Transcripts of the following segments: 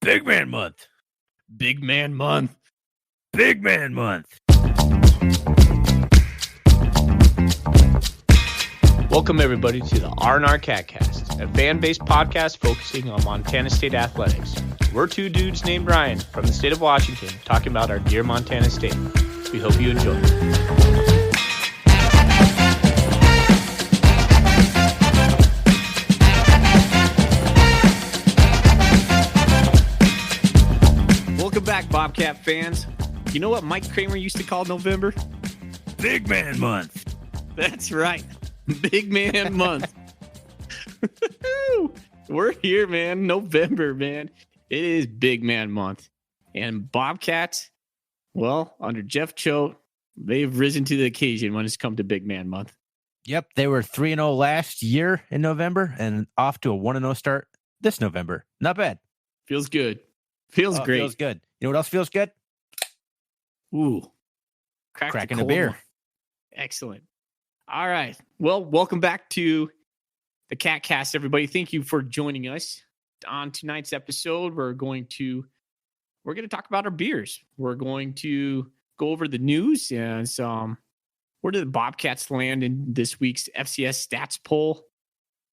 Big Man Month. Big Man Month. Big Man Month. Welcome, everybody, to the R&R Catcast, a fan-based podcast focusing on Montana State athletics. We're two dudes named Ryan from the state of Washington talking about our dear Montana State. We hope you enjoy. Welcome back, Bobcat fans. You know what Mike Kramer used to call November? Big Man Month. That's right. Big Man Month. We're here, man. November, man. It is Big Man Month. And Bobcats, well, under Jeff Choate, they've risen to the occasion when it's come to Big Man Month. Yep, they were 3-0 last year in November and off to a 1-0 start this November. Not bad. Feels good. Feels great. Feels good. You know what else feels good? Ooh. Cracking a beer. One. Excellent. All right. Well, welcome back to the Catcast, everybody. Thank you for joining us. On tonight's episode, we're going to talk about our beers. We're going to go over the news and some where did the Bobcats land in this week's FCS stats poll.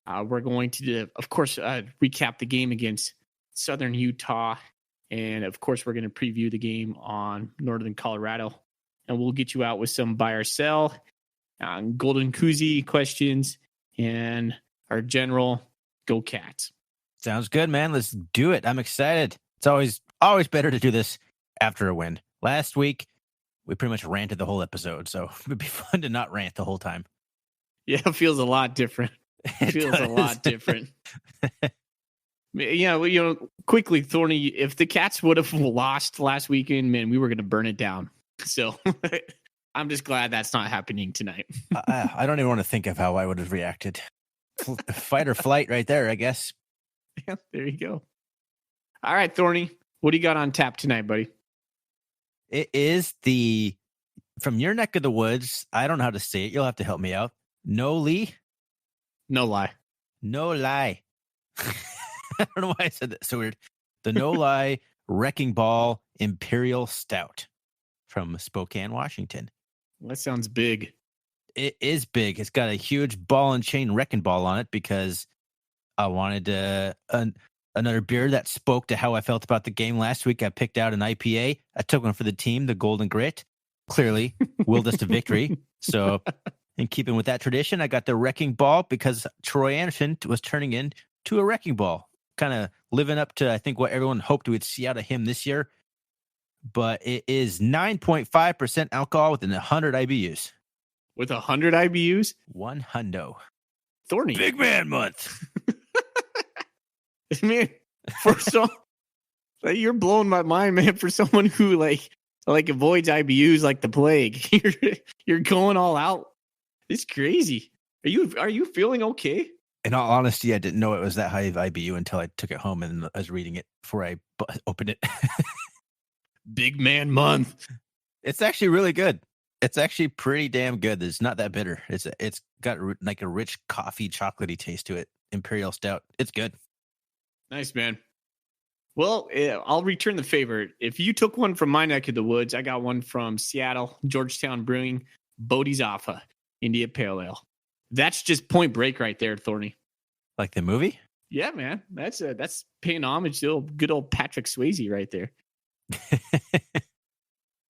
We're going to, of course, recap the game against Southern Utah. And, of course, we're going to preview the game on Northern Colorado. And we'll get you out with some buy or sell, Golden Koozie questions, and our general Go Cats. Sounds good, man. Let's do it. I'm excited. It's always better to do this after a win. Last week, we pretty much ranted the whole episode, so it would be fun to not rant the whole time. Yeah, it feels a lot different. It feels a lot different. Yeah, well, quickly, Thorny, if the Cats would have lost last weekend, man, we were going to burn it down. So I'm just glad that's not happening tonight. I don't even want to think of how I would have reacted. Fight or flight right there, I guess. Yeah, there you go. All right, Thorny, what do you got on tap tonight, buddy? It is from your neck of the woods. I don't know how to say it. You'll have to help me out. No lie. No lie. No lie. I don't know why I said that so weird. The No Lie Wrecking Ball Imperial Stout from Spokane, Washington. That sounds big. It is big. It's got a huge ball and chain wrecking ball on it because I wanted another beer that spoke to how I felt about the game last week. I picked out an IPA. I took one for the team, the Golden Grit. Clearly willed us to victory. So in keeping with that tradition, I got the wrecking ball because Troy Anderson was turning into a wrecking ball. Kind of living up to, I think, what everyone hoped we'd see out of him this year. But it is 9.5% alcohol with 100 IBUs. With 100 IBUs? 100. Thorny. Big Man Month. Man, you're blowing my mind, man. For someone who like avoids IBUs like the plague, you're going all out. It's crazy. Are you feeling okay? In all honesty, I didn't know it was that high of IBU until I took it home and I was reading it before I opened it. Big Man Month. It's actually really good. It's actually pretty damn good. It's not that bitter. It's got like a rich coffee chocolatey taste to it. Imperial Stout. It's good. Nice, man. Well, I'll return the favor. If you took one from my neck of the woods, I got one from Seattle, Georgetown Brewing, Bodhisattva, India Pale Ale. That's just Point Break right there, Thorny. Like the movie? Yeah, man. That's paying homage to good old Patrick Swayze right there.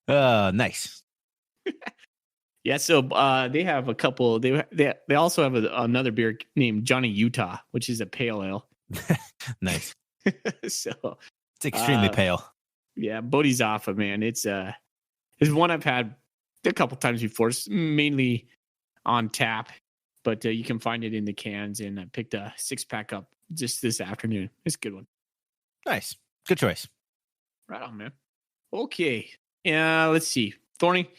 Nice. Yeah, so they have a couple. They also have another beer named Johnny Utah, which is a pale ale. Nice. So it's extremely pale. Yeah, Bodhisattva, man. It's one I've had a couple times before, mainly on tap. But you can find it in the cans, and I picked a 6-pack up just this afternoon. It's a good one. Nice. Good choice. Right on, man. Okay. Let's see. Thorny,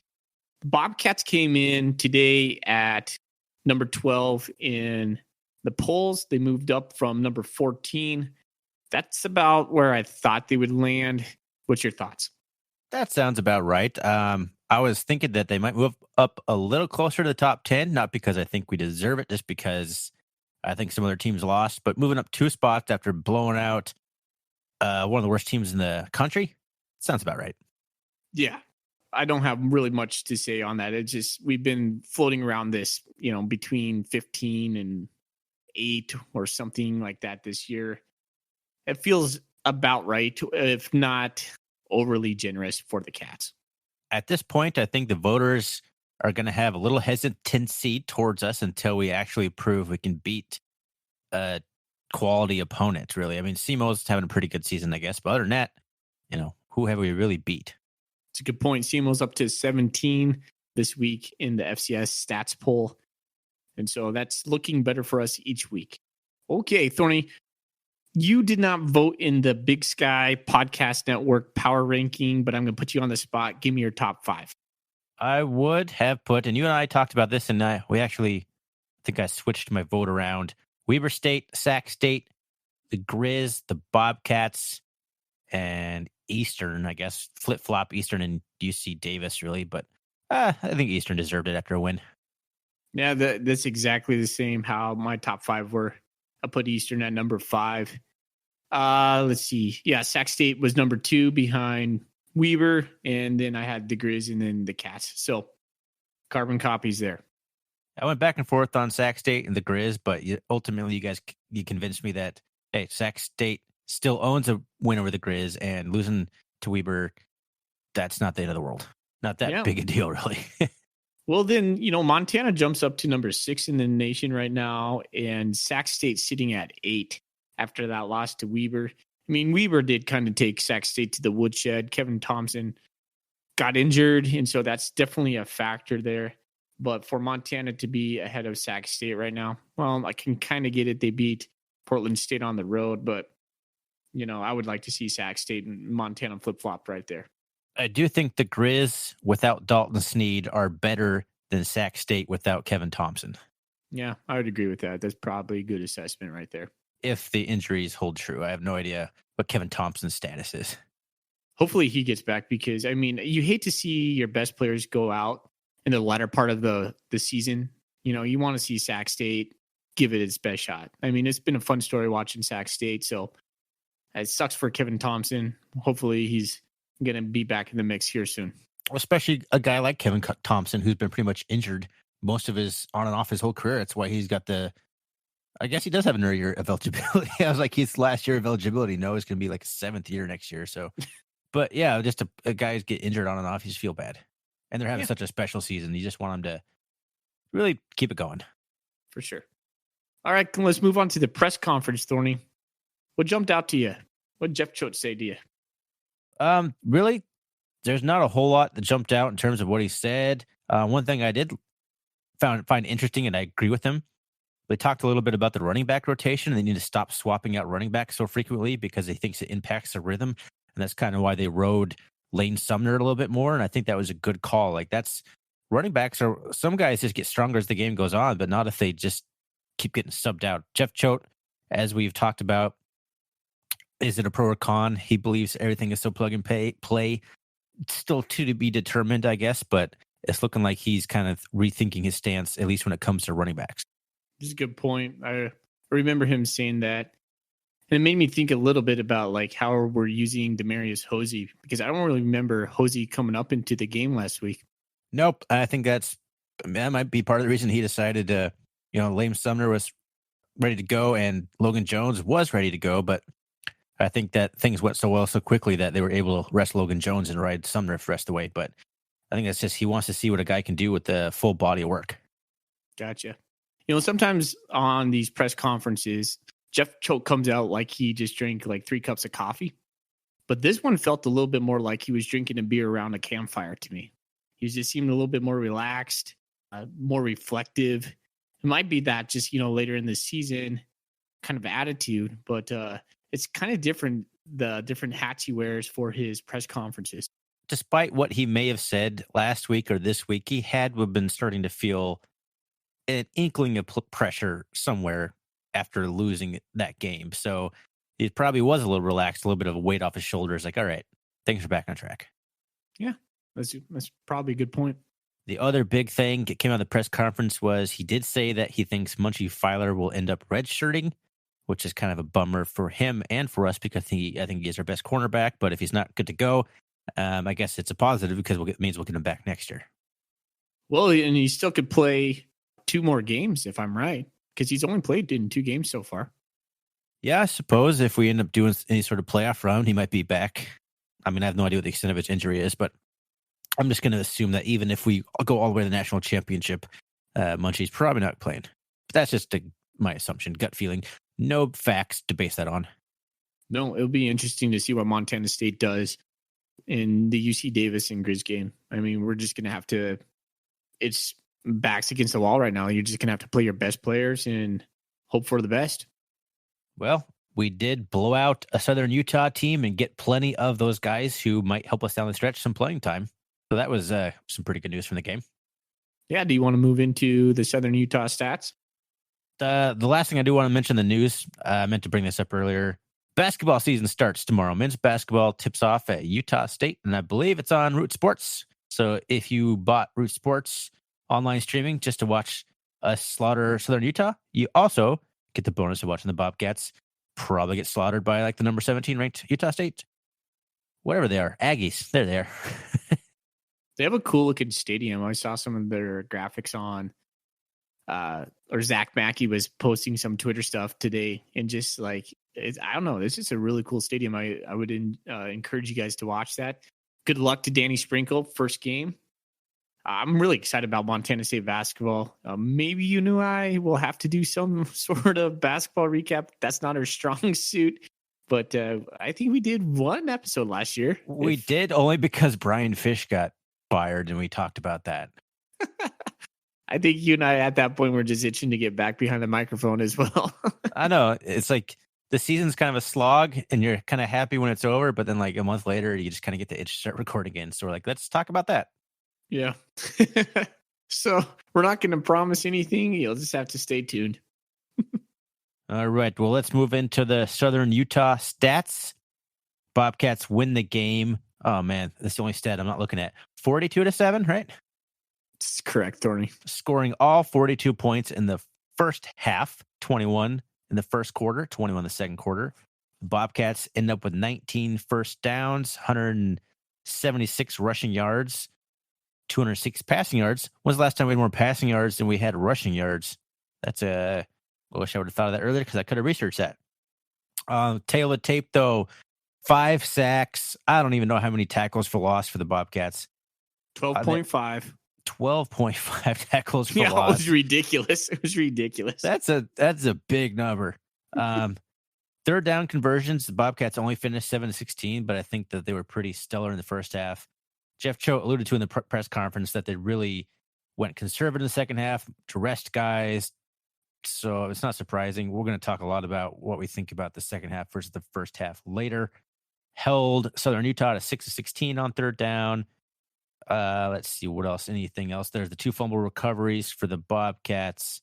Bobcats came in today at number 12 in the polls. They moved up from number 14. That's about where I thought they would land. What's your thoughts? That sounds about right. I was thinking that they might move up a little closer to the top 10, not because I think we deserve it, just because I think some other teams lost, but moving up 2 spots after blowing out one of the worst teams in the country. Sounds about right. Yeah. I don't have really much to say on that. It's just we've been floating around this, between 15 and 8 or something like that this year. It feels about right, if not overly generous for the Cats. At this point, I think the voters are going to have a little hesitancy towards us until we actually prove we can beat a quality opponent, really. I mean, SEMO's having a pretty good season, I guess. But other than that, who have we really beat? It's a good point. SEMO's up to 17 this week in the FCS stats poll. And so that's looking better for us each week. Okay, Thorny, you did not vote in the Big Sky Podcast Network power ranking, but I'm going to put you on the spot. Give me your top 5. I would have put, and you and I talked about this, and I think I switched my vote around. Weber State, Sac State, the Grizz, the Bobcats, and Eastern, I guess. Flip-flop Eastern and UC Davis, really. But I think Eastern deserved it after a win. Yeah, that's exactly the same how my top 5 were. I put Eastern at number 5. Let's see. Yeah, Sac State was number 2 behind Weber, and then I had the Grizz and then the Cats. So carbon copies there. I went back and forth on Sac State and the Grizz, but ultimately you convinced me that, hey, Sac State still owns a win over the Grizz, and losing to Weber, that's not the end of the world. Not that big a deal, really. Well, then, Montana jumps up to number 6 in the nation right now, and Sac State sitting at 8 after that loss to Weber. I mean, Weber did kind of take Sac State to the woodshed. Kevin Thompson got injured, and so that's definitely a factor there. But for Montana to be ahead of Sac State right now, well, I can kind of get it. They beat Portland State on the road, but, I would like to see Sac State and Montana flip-flop right there. I do think the Grizz without Dalton Sneed are better than Sac State without Kevin Thompson. Yeah, I would agree with that. That's probably a good assessment right there. If the injuries hold true. I have no idea what Kevin Thompson's status is. Hopefully he gets back because, I mean, you hate to see your best players go out in the latter part of the season. You want to see Sac State give it its best shot. I mean, it's been a fun story watching Sac State, so it sucks for Kevin Thompson. Hopefully he's going to be back in the mix here soon. Especially a guy like Kevin Thompson, who's been pretty much injured most of his on and off his whole career. That's why he's got I guess he does have another year of eligibility. I was like, his last year of eligibility. No, it's going to be like a 7th year next year. So, but yeah, just a guys get injured on and off. You just feel bad. And they're having such a special season. You just want them to really keep it going. For sure. All right, let's move on to the press conference, Thorny. What jumped out to you? What did Jeff Choate say to you? Really, there's not a whole lot that jumped out in terms of what he said. One thing I did find interesting, and I agree with him. They talked a little bit about the running back rotation, and they need to stop swapping out running backs so frequently because he thinks it impacts the rhythm. And that's kind of why they rode Lane Sumner a little bit more. And I think that was a good call. Like running backs some guys just get stronger as the game goes on, but not if they just keep getting subbed out. Jeff Choate, as we've talked about, is it a pro or con? He believes everything is still plug and play. Still to be determined, I guess, but it's looking like he's kind of rethinking his stance, at least when it comes to running backs. This is a good point. I remember him saying that. And it made me think a little bit about like how we're using Demarius Hosey, because I don't really remember Hosey coming up into the game last week. Nope. I think that might be part of the reason he decided to, Lane Sumner was ready to go and Logan Jones was ready to go, but I think that things went so well so quickly that they were able to rest Logan Jones and ride Sumner for the rest of the way. But I think that's just he wants to see what a guy can do with the full body of work. Gotcha. Sometimes on these press conferences, Jeff Choate comes out like he just drank like 3 cups of coffee. But this one felt a little bit more like he was drinking a beer around a campfire to me. He just seemed a little bit more relaxed, more reflective. It might be that just, later in the season kind of attitude, but it's kind of different, the different hats he wears for his press conferences. Despite what he may have said last week or this week, he had been starting to feel an inkling of pressure somewhere after losing that game. So he probably was a little relaxed, a little bit of a weight off his shoulders. Like, all right, things are back on track. Yeah, that's probably a good point. The other big thing that came out of the press conference was he did say that he thinks Munchie Filer will end up redshirting, which is kind of a bummer for him and for us because I think he is our best cornerback. But if he's not good to go, I guess it's a positive because it means we'll get him back next year. Well, and he still could play 2 more games if I'm right, because he's only played in 2 games so far. Yeah, I suppose if we end up doing any sort of playoff round, he might be back. I mean, I have no idea what the extent of his injury is, but I'm just going to assume that even if we go all the way to the national championship, Munchie's probably not playing. But that's just my assumption, gut feeling. No facts to base that on. No, it'll be interesting to see what Montana State does in the UC Davis and Grizz game. I mean, we're just going to have to, it's backs against the wall right now. You're just going to have to play your best players and hope for the best. Well, we did blow out a Southern Utah team and get plenty of those guys who might help us down the stretch some playing time. So that was some pretty good news from the game. Yeah. Do you want to move into the Southern Utah stats? The last thing I do want to mention the news, I meant to bring this up earlier. Basketball season starts tomorrow. Men's basketball tips off at Utah State, and I believe it's on Root Sports. So if you bought Root Sports online streaming just to watch us slaughter Southern Utah, you also get the bonus of watching the Bobcats probably get slaughtered by like the number 17 ranked Utah State. Whatever they are. Aggies. They're there. They have a cool looking stadium. I saw some of their graphics on, or Zach Mackey was posting some Twitter stuff today, and just like, I don't know, it's just a really cool stadium. I would encourage you guys to watch that. Good luck to Danny Sprinkle, first game. I'm really excited about Montana State basketball. Maybe you and I will have to do some sort of basketball recap. That's not our strong suit, but I think we did one episode last year. We did, only because Brian Fish got fired, and we talked about that. I think you and I at that point were just itching to get back behind the microphone as well. I know. It's like the season's kind of a slog, and you're kind of happy when it's over, but then like a month later, you just kind of get the itch to start recording again. So we're like, let's talk about that. Yeah. So we're not going to promise anything. You'll just have to stay tuned. All right. Well, let's move into the Southern Utah stats. Bobcats win the game. Oh, man. That's the only stat I'm not looking at. 42-7, right? That's correct, Thorny. Scoring all 42 points in the first half, 21 in the first quarter, 21 in the second quarter. The Bobcats end up with 19 first downs, 176 rushing yards, 206 passing yards. When's the last time we had more passing yards than we had rushing yards? That's I wish I would have thought of that earlier because I could have researched that. Tail of the tape, though, 5 sacks. I don't even know how many tackles for loss for the Bobcats. 12.5. 12.5 tackles for yeah, loss. it was ridiculous. It was ridiculous. That's a big number. Third down conversions, the Bobcats only finished 7-16, but I think that they were pretty stellar in the first half. Jeff Cho alluded to in the press conference that they really went conservative in the second half to rest guys. So it's not surprising. We're going to talk a lot about what we think about the second half versus the first half later. Held Southern Utah to 6-16 on third down. Let's see what else. Anything else? There's the 2 fumble recoveries for the Bobcats.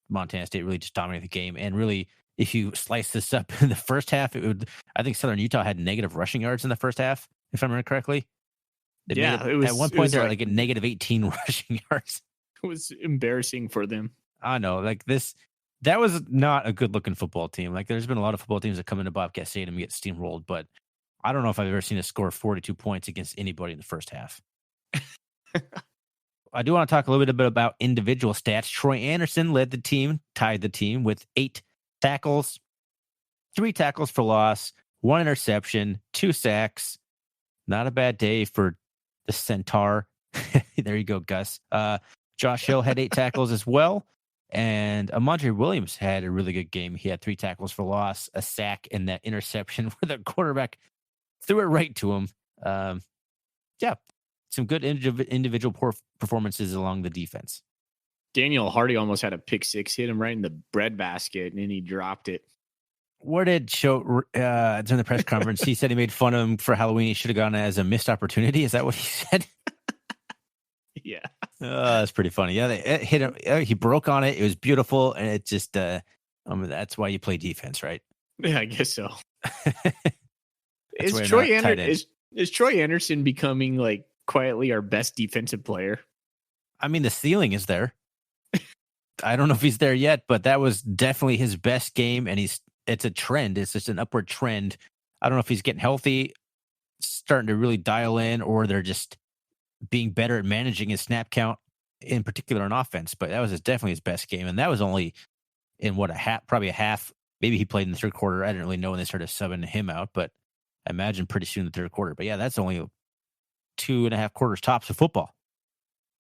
Montana State really just dominated the game. And really, if you slice this up in the first half, I think Southern Utah had negative rushing yards in the first half, if I remember correctly. It was at one point they're like at negative 18 rushing yards. It was embarrassing for them. I know, like that was not a good looking football team. Like there's been a lot of football teams that come into Bobcat Stadium and get steamrolled, but I don't know if I've ever seen a score of 42 points against anybody in the first half. I do want to talk a little bit about individual stats. Troy Anderson led the team, tied the team with 8 tackles, 3 tackles for loss, 1 interception, 2 sacks. Not a bad day for the Centaur. There you go, Gus. Josh Hill had 8 tackles as well. And Amandre Williams had a really good game. He had 3 tackles for loss, a sack, and that interception where the quarterback threw it right to him. Yeah, some good individual performances along the defense. Daniel Hardy almost had a pick 6, hit him right in the breadbasket, and then he dropped it. Where did Show during the press conference? He said he made fun of him for Halloween. He should have gone as a missed opportunity. Is that what he said? Yeah. That's pretty funny. Yeah, they hit him. He broke on it. It was beautiful, and it just that's why you play defense, right? Yeah, I guess so. Is Troy Anderson becoming like quietly our best defensive player? I mean, the ceiling is there. I don't know if he's there yet, but that was definitely his best game, and it's a trend. It's just an upward trend. I don't know if he's getting healthy, starting to really dial in, or they're just being better at managing his snap count, in particular on offense. But that was definitely his best game, and that was only in probably a half. Maybe he played in the third quarter. I didn't really know when they started subbing him out, but I imagine pretty soon in the third quarter. But yeah, that's only 2.5 quarters tops of football.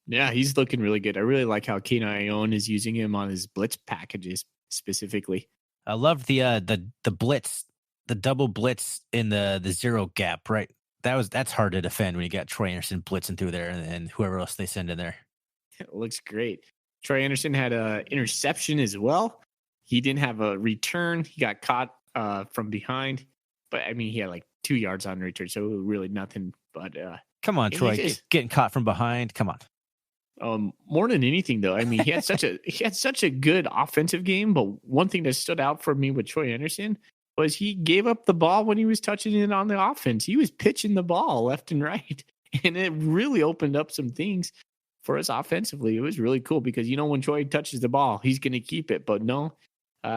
Yeah, he's looking really good. I really like how Keenan Ione is using him on his blitz packages specifically. I love the blitz, the double blitz in the zero gap. Right, that's hard to defend when you got Troy Anderson blitzing through there and whoever else they send in there. It looks great. Troy Anderson had an interception as well. He didn't have a return. He got caught from behind, but I mean, he had like 2 yards on return, so really nothing. But come on, Troy, getting caught from behind. Come on. More than anything, though, I mean, he had such a good offensive game. But one thing that stood out for me with Troy Anderson was he gave up the ball when he was touching it on the offense. He was pitching the ball left and right, and it really opened up some things for us offensively. It was really cool because when Troy touches the ball, he's going to keep it. But no,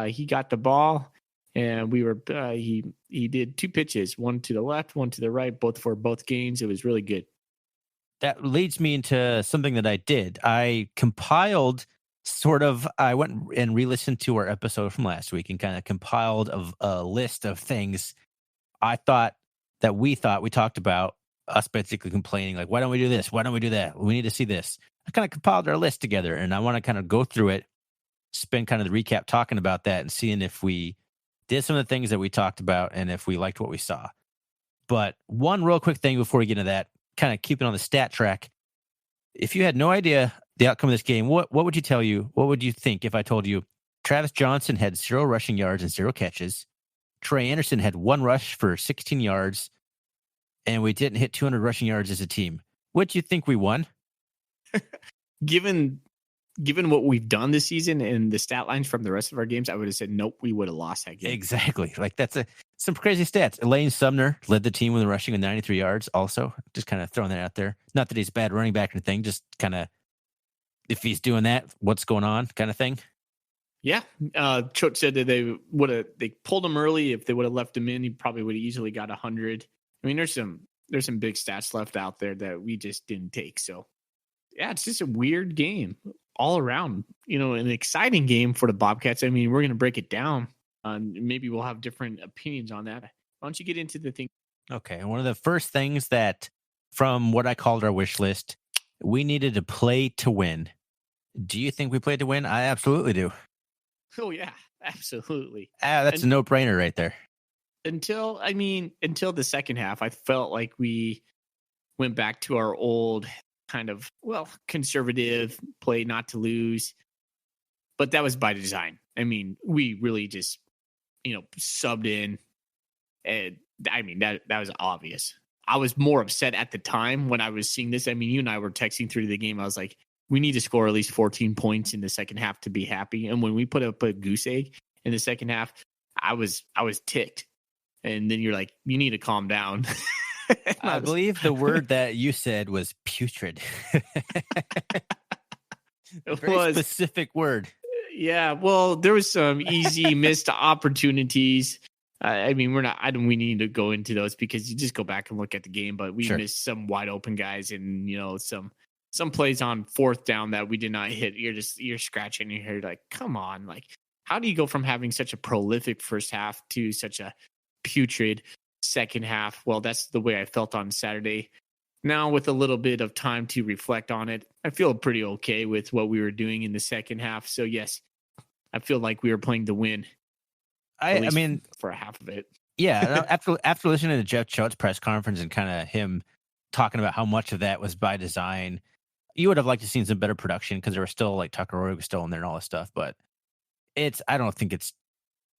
he got the ball, and he did 2 pitches, one to the left, one to the right, both for both gains. It was really good. That leads me into something that I did. I compiled I went and re-listened to our episode from last week and kind of compiled a list of things I thought that we talked about, us basically complaining, like, why don't we do this? Why don't we do that? We need to see this. I kind of compiled our list together, and I want to kind of go through it, spend kind of the recap talking about that and seeing if we did some of the things that we talked about and if we liked what we saw. But one real quick thing before we get into that, kind of keeping on the stat track. If you had no idea the outcome of this game, what would you tell you? What would you think if I told you Travis Johnson had 0 rushing yards and 0 catches? Trey Anderson had 1 rush for 16 yards, and we didn't hit 200 rushing yards as a team. What do you think we won? Given what we've done this season and the stat lines from the rest of our games, I would have said, nope, we would have lost that game. Exactly. Like, that's some crazy stats. Elaine Sumner led the team with rushing with 93 yards also. Just kind of throwing that out there. Not that he's a bad running back or anything, just kind of, if he's doing that, what's going on kind of thing. Yeah. Choate said that they pulled him early. If they would have left him in, he probably would have easily got 100. I mean, there's some big stats left out there that we just didn't take. So yeah, it's just a weird game all around, an exciting game for the Bobcats. I mean, we're going to break it down. Maybe we'll have different opinions on that. Why don't you get into the thing? Okay. One of the first things that, from what I called our wish list, we needed to play to win. Do you think we played to win? I absolutely do. Oh, yeah, absolutely. That's a no-brainer right there. Until the second half, I felt like we went back to our old kind of, conservative play not to lose. But that was by design. I mean, we really just, subbed in. And I mean, that was obvious. I was more upset at the time when I was seeing this. I mean, you and I were texting through the game. I was like, we need to score at least 14 points in the second half to be happy. And when we put up a goose egg in the second half, I was ticked. And then you're like, you need to calm down. I believe the word that you said was putrid. It was specific word. Yeah, well, there was some easy missed opportunities. I mean, we need to go into those because you just go back and look at the game, but we missed some wide open guys and, some plays on fourth down that we did not hit. You're scratching your head like, come on. Like, how do you go from having such a prolific first half to such a putrid second half? Well, that's the way I felt on Saturday. Now, with a little bit of time to reflect on it, I feel pretty okay with what we were doing in the second half. So, yes, I feel like we were playing to win. I mean, for a half of it. Yeah. after listening to Jeff Choate's press conference and kind of him talking about how much of that was by design, you would have liked to seen some better production because there was still like Tucker Roy was still in there and all this stuff. But I don't think it's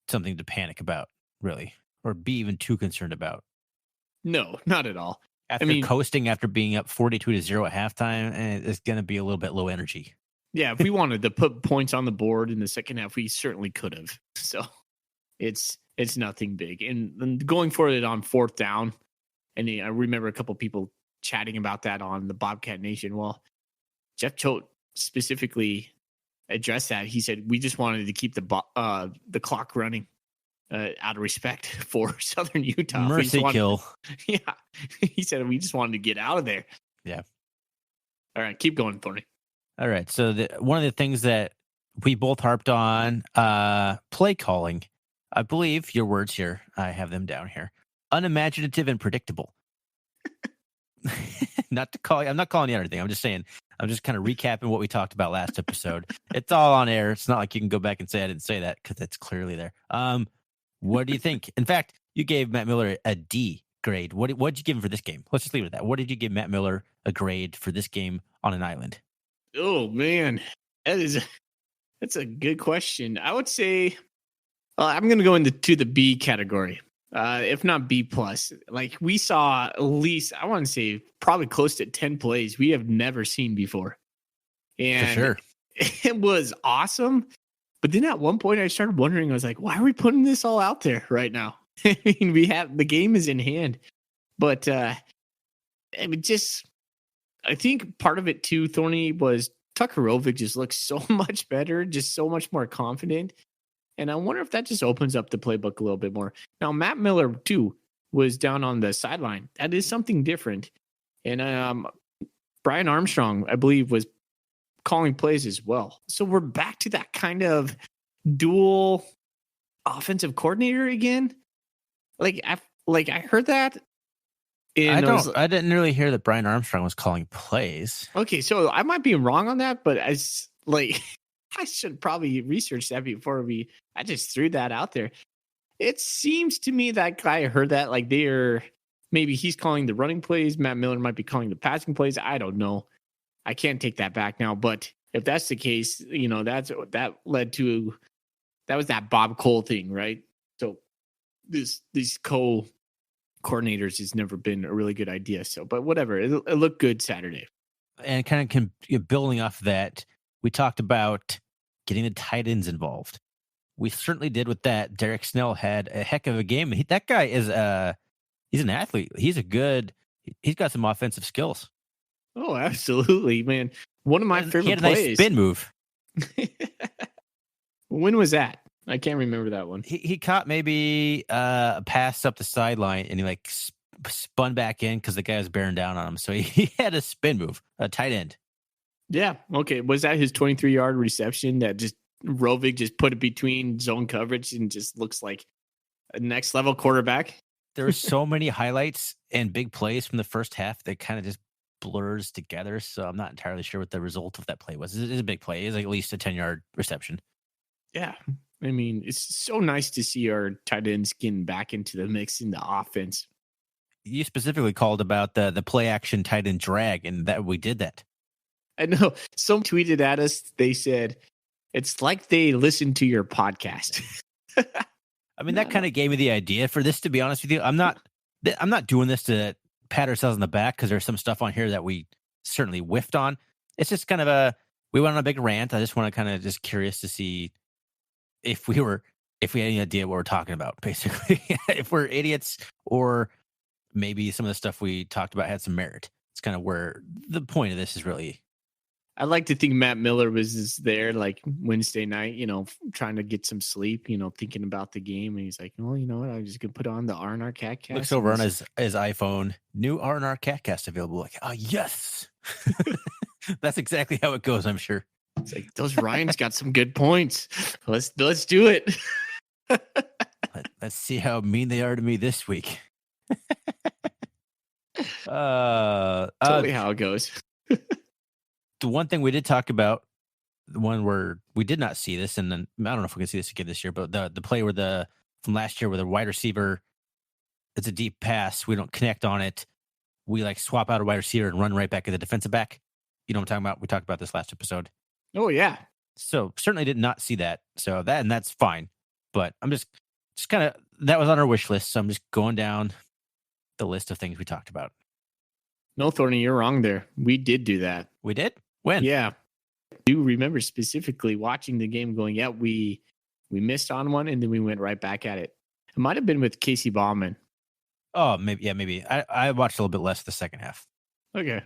something to panic about, really, or be even too concerned about. No, not at all. After coasting after being up 42-0 at halftime, it's going to be a little bit low energy. Yeah, if we wanted to put points on the board in the second half, we certainly could have. So it's nothing big. And going for it on fourth down, and I remember a couple people chatting about that on the Bobcat Nation. Well, Jeff Choate specifically addressed that. He said, we just wanted to keep the clock running out of respect for Southern Utah. Mercy kill. Yeah. He said, we just wanted to get out of there. Yeah. All right. Keep going, Thorny. All right. So one of the things that we both harped on, play calling. I believe your words here. I have them down here. Unimaginative and predictable. Not to call you. I'm not calling you anything. I'm just saying. I'm just kind of recapping what we talked about last episode. It's all on air. It's not like you can go back and say I didn't say that because it's clearly there. What do you think? In fact, you gave Matt Miller a D grade. What did you give him for this game? Let's just leave it at that. What did you give Matt Miller a grade for this game on an island? Oh man, that's a good question. I would say I'm going to go into the B category. If not B plus. Like we saw at least, I want to say probably close to 10 plays we have never seen before. And for sure. It was awesome. But then at one point I started wondering, I was like, why are we putting this all out there right now? I mean, the game is in hand. But I think part of it too, Thorny, was Tucker Rovig just looks so much better, just so much more confident. And I wonder if that just opens up the playbook a little bit more. Now, Matt Miller, too, was down on the sideline. That is something different. And Brian Armstrong, I believe, was calling plays as well. So we're back to that kind of dual offensive coordinator again. I heard that. I didn't really hear that Brian Armstrong was calling plays. Okay, so I might be wrong on that, but I should probably research that before I just threw that out there. It seems to me that guy heard that maybe he's calling the running plays. Matt Miller might be calling the passing plays. I don't know. I can't take that back now. But if that's the case, that was that Bob Cole thing, right? So these co-coordinators has never been a really good idea. So, but whatever, it looked good Saturday. And kind of building off that, we talked about getting the tight ends involved. We certainly did with that. Derek Snell had a heck of a game. That guy is he's an athlete. He's got some offensive skills. Oh, absolutely, man. One of my favorite he had a plays. Nice spin move. When was that? I can't remember that one. He caught maybe a pass up the sideline and he spun back in because the guy was bearing down on him. So he had a spin move, a tight end. Yeah. Okay. Was that his 23-yard reception that just Rovig just put it between zone coverage and just looks like a next level quarterback? There were so many highlights and big plays from the first half that kind of just blurs together. So I'm not entirely sure what the result of that play was. It is a big play. It's at least a 10-yard reception. Yeah. I mean, it's so nice to see our tight ends getting back into the mix in the offense. You specifically called about the play action tight end drag, and that we did that. I know. Some tweeted at us. They said, it's like they listened to your podcast. I mean, that kind of gave me the idea for this, to be honest with you. I'm not doing this to pat ourselves on the back because there's some stuff on here that we certainly whiffed on. It's just kind of we went on a big rant. I just want to kind of just curious to see if we had any idea what we're talking about, basically. If we're idiots or maybe some of the stuff we talked about had some merit. It's kind of where the point of this is really. I like to think Matt Miller was there like Wednesday night, trying to get some sleep, thinking about the game. And he's like, well, you know what? I'm just going to put on the R&R CatCast. Looks over on his iPhone, new R&R CatCast available. Like, oh, yes. That's exactly how it goes, I'm sure. It's like, those Ryans got some good points. Let's do it. Let's see how mean they are to me this week. Totally how it goes. The one thing we did talk about, the one where we did not see this, and then I don't know if we can see this again this year, but the play from last year where the wide receiver, it's a deep pass, we don't connect on it, we swap out a wide receiver and run right back at the defensive back. You know what I'm talking about? We talked about this last episode. Oh yeah. So certainly did not see that. So that's fine. But I'm just kind of, that was on our wish list. So I'm just going down the list of things we talked about. No, Thorny, you're wrong there. We did do that. We did? When? Yeah. I do remember specifically watching the game going, yeah, we missed on one and then we went right back at it. It might have been with Casey Bauman. Oh, maybe. Yeah, maybe. I watched a little bit less the second half. Okay.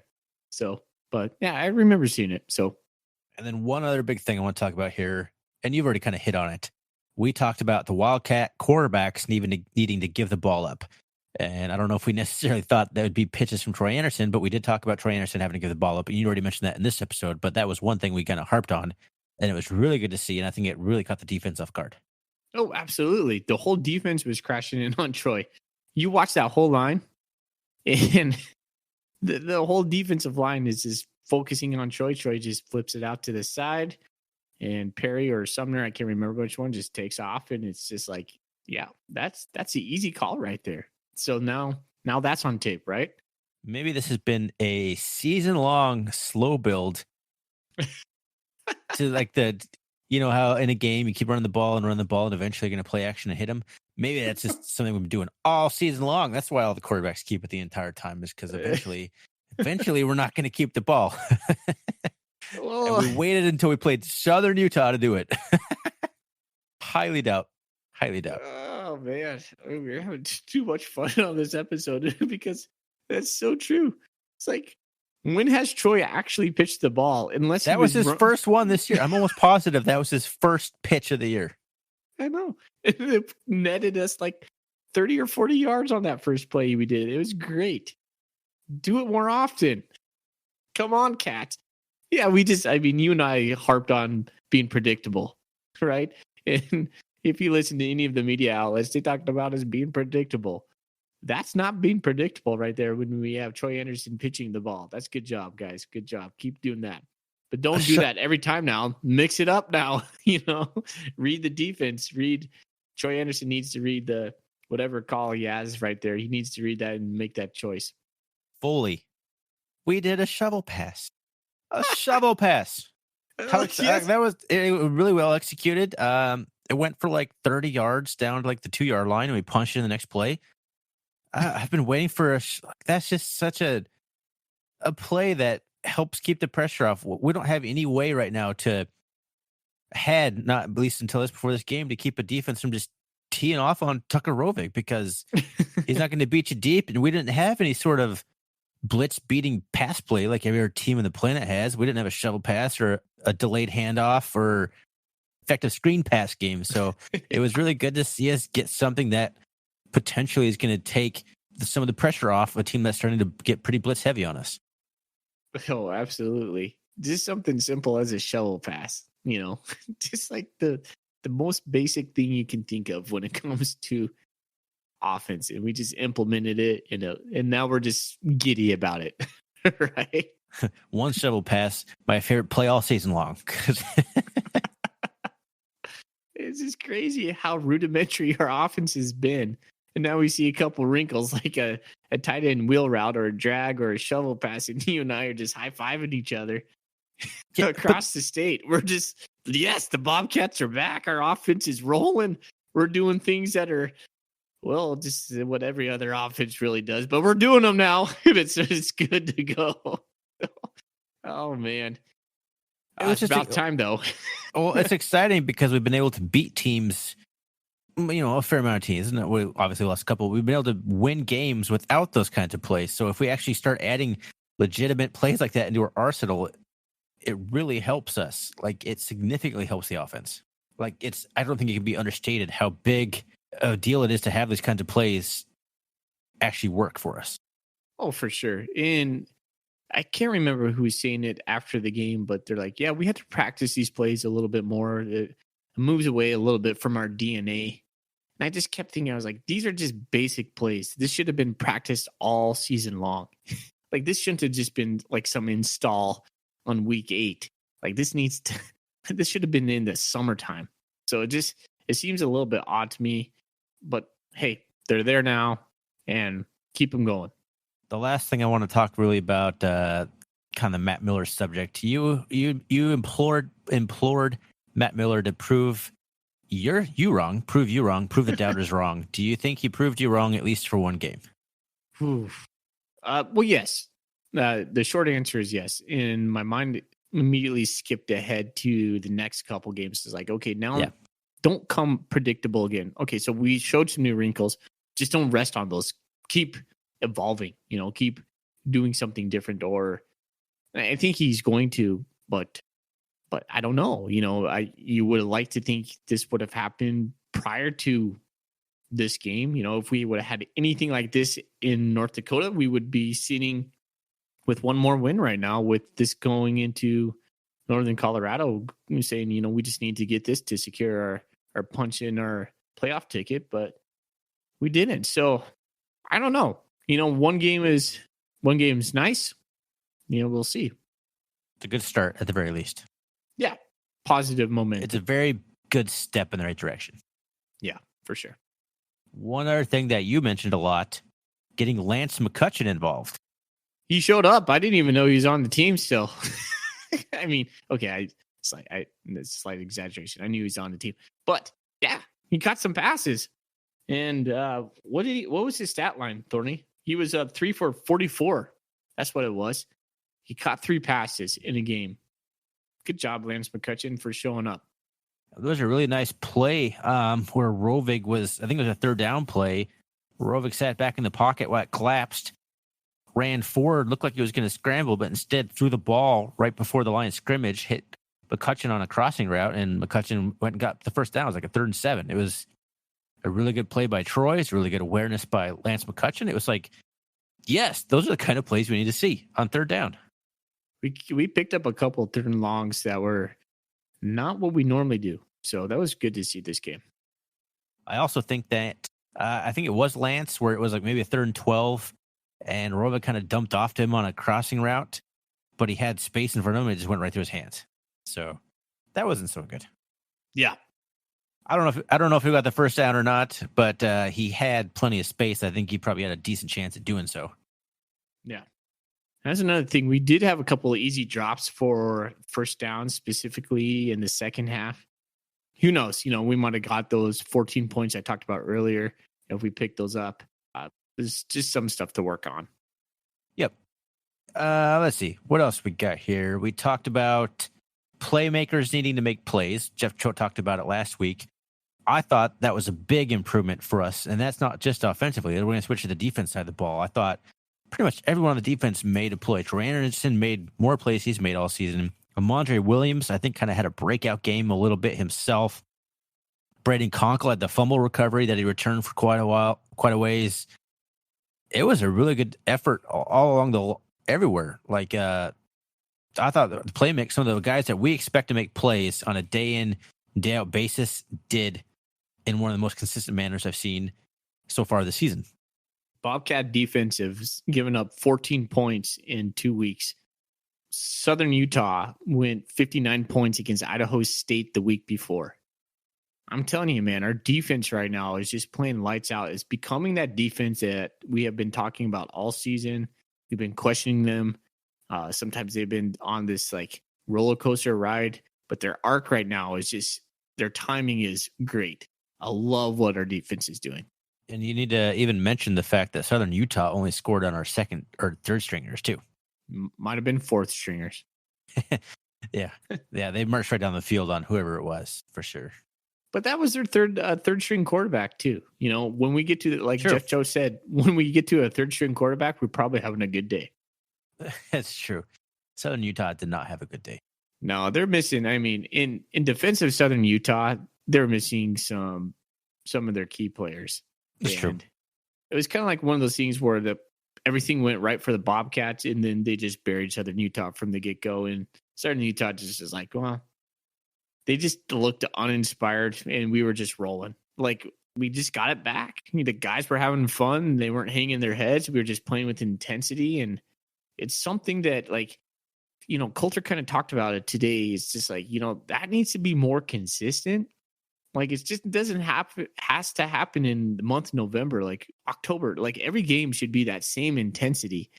So, but yeah, I remember seeing it. So And then one other big thing I want to talk about here, and you've already kind of hit on it. We talked about the Wildcat quarterbacks needing to give the ball up. And I don't know if we necessarily thought that would be pitches from Troy Anderson, but we did talk about Troy Anderson having to give the ball up. And you already mentioned that in this episode, but that was one thing we kind of harped on. And it was really good to see. And I think it really caught the defense off guard. Oh, absolutely. The whole defense was crashing in on Troy. You watch that whole line, and the whole defensive line is just focusing on Troy. Troy just flips it out to the side, and Perry or Sumner, I can't remember which one, just takes off. And it's just like, yeah, that's the easy call right there. So now that's on tape, right? Maybe this has been a season-long slow build to like how in a game you keep running the ball, and eventually you're going to play action and hit them. Maybe that's just something we've been doing all season long. That's why all the quarterbacks keep it the entire time, is because eventually we're not going to keep the ball. And we waited until we played Southern Utah to do it. Highly doubt. Oh man, we're having too much fun on this episode because that's so true. It's like, when has Troy actually pitched the ball? Unless that was his first one this year. I'm almost positive that was his first pitch of the year. I know. It netted us like 30 or 40 yards on that first play we did. It was great. Do it more often. Come on, Cat. Yeah, you and I harped on being predictable, right? And if you listen to any of the media outlets, they talked about us being predictable. That's not being predictable right there when we have Troy Anderson pitching the ball. That's good job, guys. Good job. Keep doing that. But don't do that every time now. Mix it up now. Read the defense. Troy Anderson needs to read the whatever call he has right there. He needs to read that and make that choice. Foley, we did a shovel pass. A shovel pass. Yes. That was really well executed. It went for like 30 yards down to like the 2-yard line, and we punched it in the next play. I've been waiting for that's just such a play that helps keep the pressure off. We don't have any way right now not at least until before this game, to keep a defense from just teeing off on Tucker Rovig, because he's not going to beat you deep. And we didn't have any sort of blitz beating pass play like every other team on the planet has. We didn't have a shovel pass or a delayed handoff or effective screen pass game. So it was really good to see us get something that potentially is going to take some of the pressure off a team that's starting to get pretty blitz heavy on us. Oh, absolutely. Just something simple as a shovel pass, just like the most basic thing you can think of when it comes to offense. And we just implemented it, and now we're just giddy about it. Right? One shovel pass, my favorite play all season long. It's just crazy how rudimentary our offense has been. And now we see a couple wrinkles, like a tight end wheel route or a drag or a shovel pass, and you and I are just high-fiving each other across the state. We're just, yes, the Bobcats are back. Our offense is rolling. We're doing things that are, well, just what every other offense really does, but we're doing them now. It's good to go. Oh, man. It's about time, though. Well, it's exciting because we've been able to beat teams, a fair amount of teams. We obviously lost a couple. We've been able to win games without those kinds of plays. So if we actually start adding legitimate plays like that into our arsenal, it really helps us. Like, it significantly helps the offense. Like, I don't think it can be understated how big a deal it is to have these kinds of plays actually work for us. Oh, for sure. And I can't remember who was saying it after the game, but they're like, yeah, we had to practice these plays a little bit more. It moves away a little bit from our DNA. And I just kept thinking, I was like, these are just basic plays. This should have been practiced all season long. Like, this shouldn't have just been like some install on week 8. Like, this should have been in the summertime. So it seems a little bit odd to me, but hey, they're there now, and keep them going. The last thing I want to talk really about, kind of the Matt Miller subject. You implored Matt Miller to prove you wrong, prove the doubters wrong. Do you think he proved you wrong at least for one game? Well, yes. The short answer is yes. In my mind, immediately skipped ahead to the next couple games. It's like, okay, now don't come predictable again. Okay, so we showed some new wrinkles. Just don't rest on those. Keep evolving, keep doing something different. Or I think he's going to, but But I don't know. You would have liked to think this would have happened prior to this game. If we would have had anything like this in North Dakota, we would be sitting with one more win right now, with this going into Northern Colorado, saying, we just need to get this to secure our punch in our playoff ticket, but we didn't. So I don't know. One game's nice. We'll see. It's a good start at the very least. Yeah. Positive momentum. It's a very good step in the right direction. Yeah, for sure. One other thing that you mentioned a lot, getting Lance McCutcheon involved. He showed up. I didn't even know he was on the team still. I mean, okay, it's a slight exaggeration. I knew he was on the team, but yeah, he caught some passes. And what was his stat line, Thorny? He was 3 for 44. That's what it was. He caught 3 passes in a game. Good job, Lance McCutcheon, for showing up. There was a really nice play where Rovig was, I think it was a third down play. Rovig sat back in the pocket while it collapsed, ran forward, looked like he was going to scramble, but instead threw the ball right before the line of scrimmage, hit McCutcheon on a crossing route, and McCutcheon went and got the first down. It was like a 3rd and 7. It was a really good play by Troy. It's really good awareness by Lance McCutcheon. It was like, yes, those are the kind of plays we need to see on 3rd down. We picked up a couple of 3rd and longs that were not what we normally do. So that was good to see this game. I also think that, I think it was Lance where it was like maybe a 3rd and 12, and Rovig kind of dumped off to him on a crossing route, but he had space in front of him and it just went right through his hands. So that wasn't so good. Yeah. I don't know if he got the first down or not, but he had plenty of space. I think he probably had a decent chance at doing so. Yeah. That's another thing. We did have a couple of easy drops for first downs, specifically in the second half. Who knows? We might have got those 14 points I talked about earlier if we picked those up. There's just some stuff to work on. Yep. Let's see. What else we got here? We talked about playmakers needing to make plays. Jeff Cho talked about it last week. I thought that was a big improvement for us, and that's not just offensively. We're going to switch to the defense side of the ball. I thought pretty much everyone on the defense made a play. Troy Anderson made more plays he's made all season. Amandre Williams, I think, kind of had a breakout game a little bit himself. Braden Conkle had the fumble recovery that he returned for quite a ways. It was a really good effort all along everywhere. Like, I thought the play mix, some of the guys that we expect to make plays on a day in, day out basis did in one of the most consistent manners I've seen so far this season. Bobcat defensive's given up 14 points in 2 weeks. Southern Utah went 59 points against Idaho State the week before. I'm telling you, man, our defense right now is just playing lights out. It's becoming that defense that we have been talking about all season. We've been questioning them. Sometimes they've been on this like roller coaster ride, but their arc right now is just, their timing is great. I love what our defense is doing. And you need to even mention the fact that Southern Utah only scored on our 2nd or 3rd stringers too. Might have been 4th stringers. Yeah. They marched right down the field on whoever it was for sure. But that was their third string quarterback too. When we get to like True. Jeff Joe said, when we get to a 3rd string quarterback, we're probably having a good day. That's true. Southern Utah did not have a good day. No, they're missing. I mean, in defense of Southern Utah, they're missing some of their key players. That's true. It was kind of like one of those things where everything went right for the Bobcats, and then they just buried Southern Utah from the get-go. And Southern Utah just is like, well, they just looked uninspired, and we were just rolling. Like, we just got it back. The guys were having fun. They weren't hanging their heads. We were just playing with intensity, and it's something that, like, Coulter kind of talked about it today. It's just like, that needs to be more consistent. Like, it just doesn't happen, has to happen in the month of November, like October. Like, every game should be that same intensity.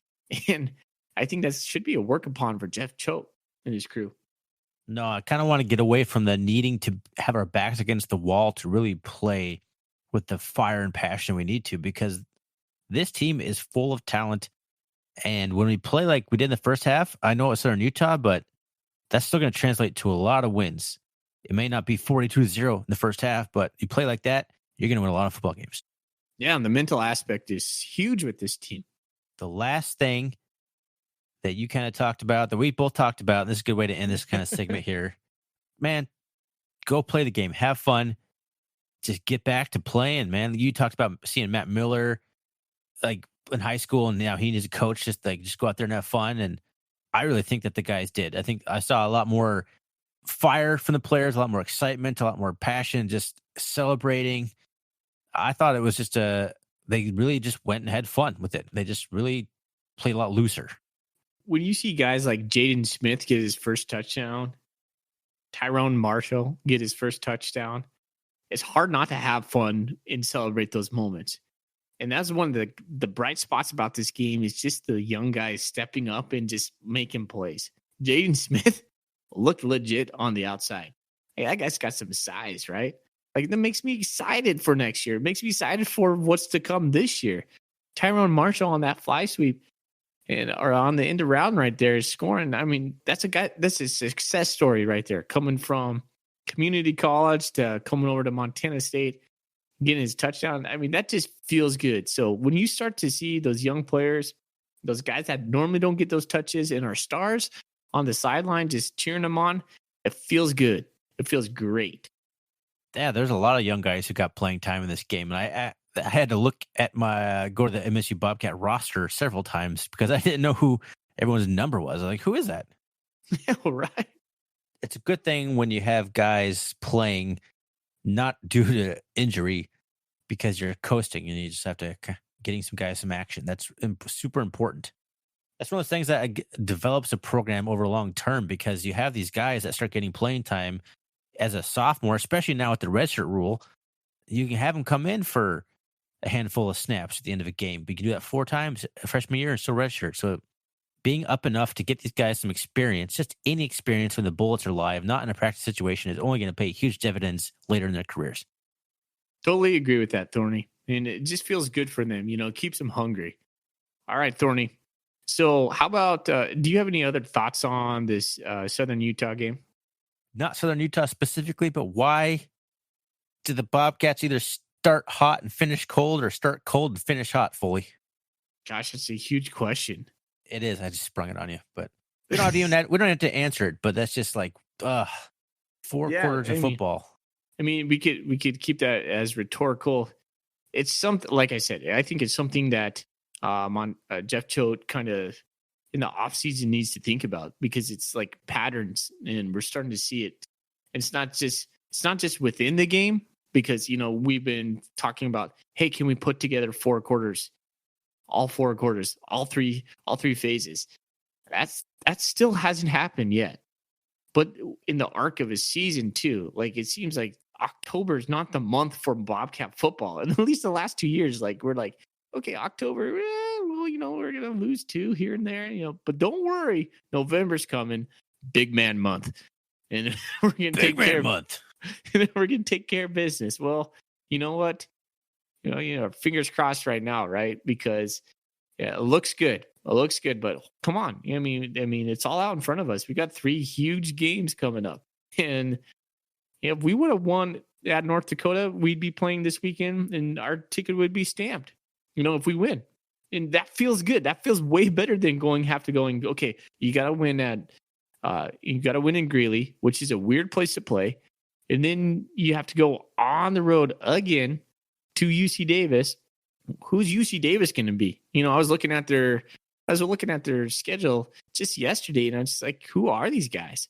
And I think that should be a work upon for Jeff Choate and his crew. No, I kind of want to get away from the needing to have our backs against the wall to really play with the fire and passion we need to, because this team is full of talent. And when we play like we did in the first half, I know it's Southern Utah, but that's still going to translate to a lot of wins. It may not be 42-0 in the first half, but you play like that, you're going to win a lot of football games. Yeah, and the mental aspect is huge with this team. The last thing that you kind of talked about, that we both talked about, and this is a good way to end this kind of segment here, man, go play the game, have fun, just get back to playing, man. You talked about seeing Matt Miller like in high school, and now he needs a coach. Just go out there and have fun. And I really think that the guys did. I think I saw a lot more fire from the players, a lot more excitement, a lot more passion, just celebrating. I thought it was just they really just went and had fun with it. They just really played a lot looser. When you see guys like Jaden Smith get his first touchdown, Tyrone Marshall get his first touchdown, it's hard not to have fun and celebrate those moments. And that's one of the bright spots about this game is just the young guys stepping up and just making plays. Jaden Smith looked legit on the outside. Hey, that guy's got some size, right? Like, that makes me excited for next year. It makes me excited for what's to come this year. Tyrone Marshall on that fly sweep or on the end around right there is scoring. I mean, that's a success story right there, coming from community college to coming over to Montana State, getting his touchdown. I mean, that just feels good. So when you start to see those young players, those guys that normally don't get those touches and are stars on the sideline, just cheering them on, it feels good. It feels great. Yeah, there's a lot of young guys who got playing time in this game. And I had to look at go to the MSU Bobcat roster several times because I didn't know who everyone's number was. I was like, who is that? Yeah, right. It's a good thing when you have guys playing not due to injury because you're coasting and you just have to getting some guys some action. That's super important. That's one of the things that develops a program over long term because you have these guys that start getting playing time as a sophomore, especially now with the redshirt rule. You can have them come in for a handful of snaps at the end of a game. But you can do that 4 times freshman year and still redshirt. So being up enough to get these guys some experience, just any experience when the bullets are live, not in a practice situation, is only going to pay huge dividends later in their careers. Totally agree with that, Thorny. And it just feels good for them. It keeps them hungry. All right, Thorny. So how about, do you have any other thoughts on this Southern Utah game? Not Southern Utah specifically, but why did the Bobcats either start hot and finish cold or start cold and finish hot, Foley? Gosh, that's a huge question. It is. I just sprung it on you, but we don't have to answer it. But that's just like 4 quarters of football. I mean, we could keep that as rhetorical. It's something, like I said, I think it's something that Jeff Choate kind of in the offseason needs to think about because it's like patterns and we're starting to see it. And it's not just within the game because, we've been talking about, hey, can we put together 4 quarters? All 4 quarters, all three phases. That still hasn't happened yet. But in the arc of a season too, like it seems like October is not the month for Bobcat football. And at least the last 2 years, like we're like, okay, October, we're gonna lose 2 here and there, but don't worry, November's coming, big man month, and we're gonna take care of month. And we're gonna take care of business. Well, you know what? Fingers crossed right now, right? Because it looks good. It looks good, but come on. I mean, it's all out in front of us. We got 3 huge games coming up. And if we would have won at North Dakota, we'd be playing this weekend and our ticket would be stamped, if we win. And that feels good. That feels way better than going, okay, you got to win in Greeley, which is a weird place to play. And then you have to go on the road again to UC Davis. Who's UC Davis going to be? I was looking at their schedule just yesterday, and I'm just like, who are these guys?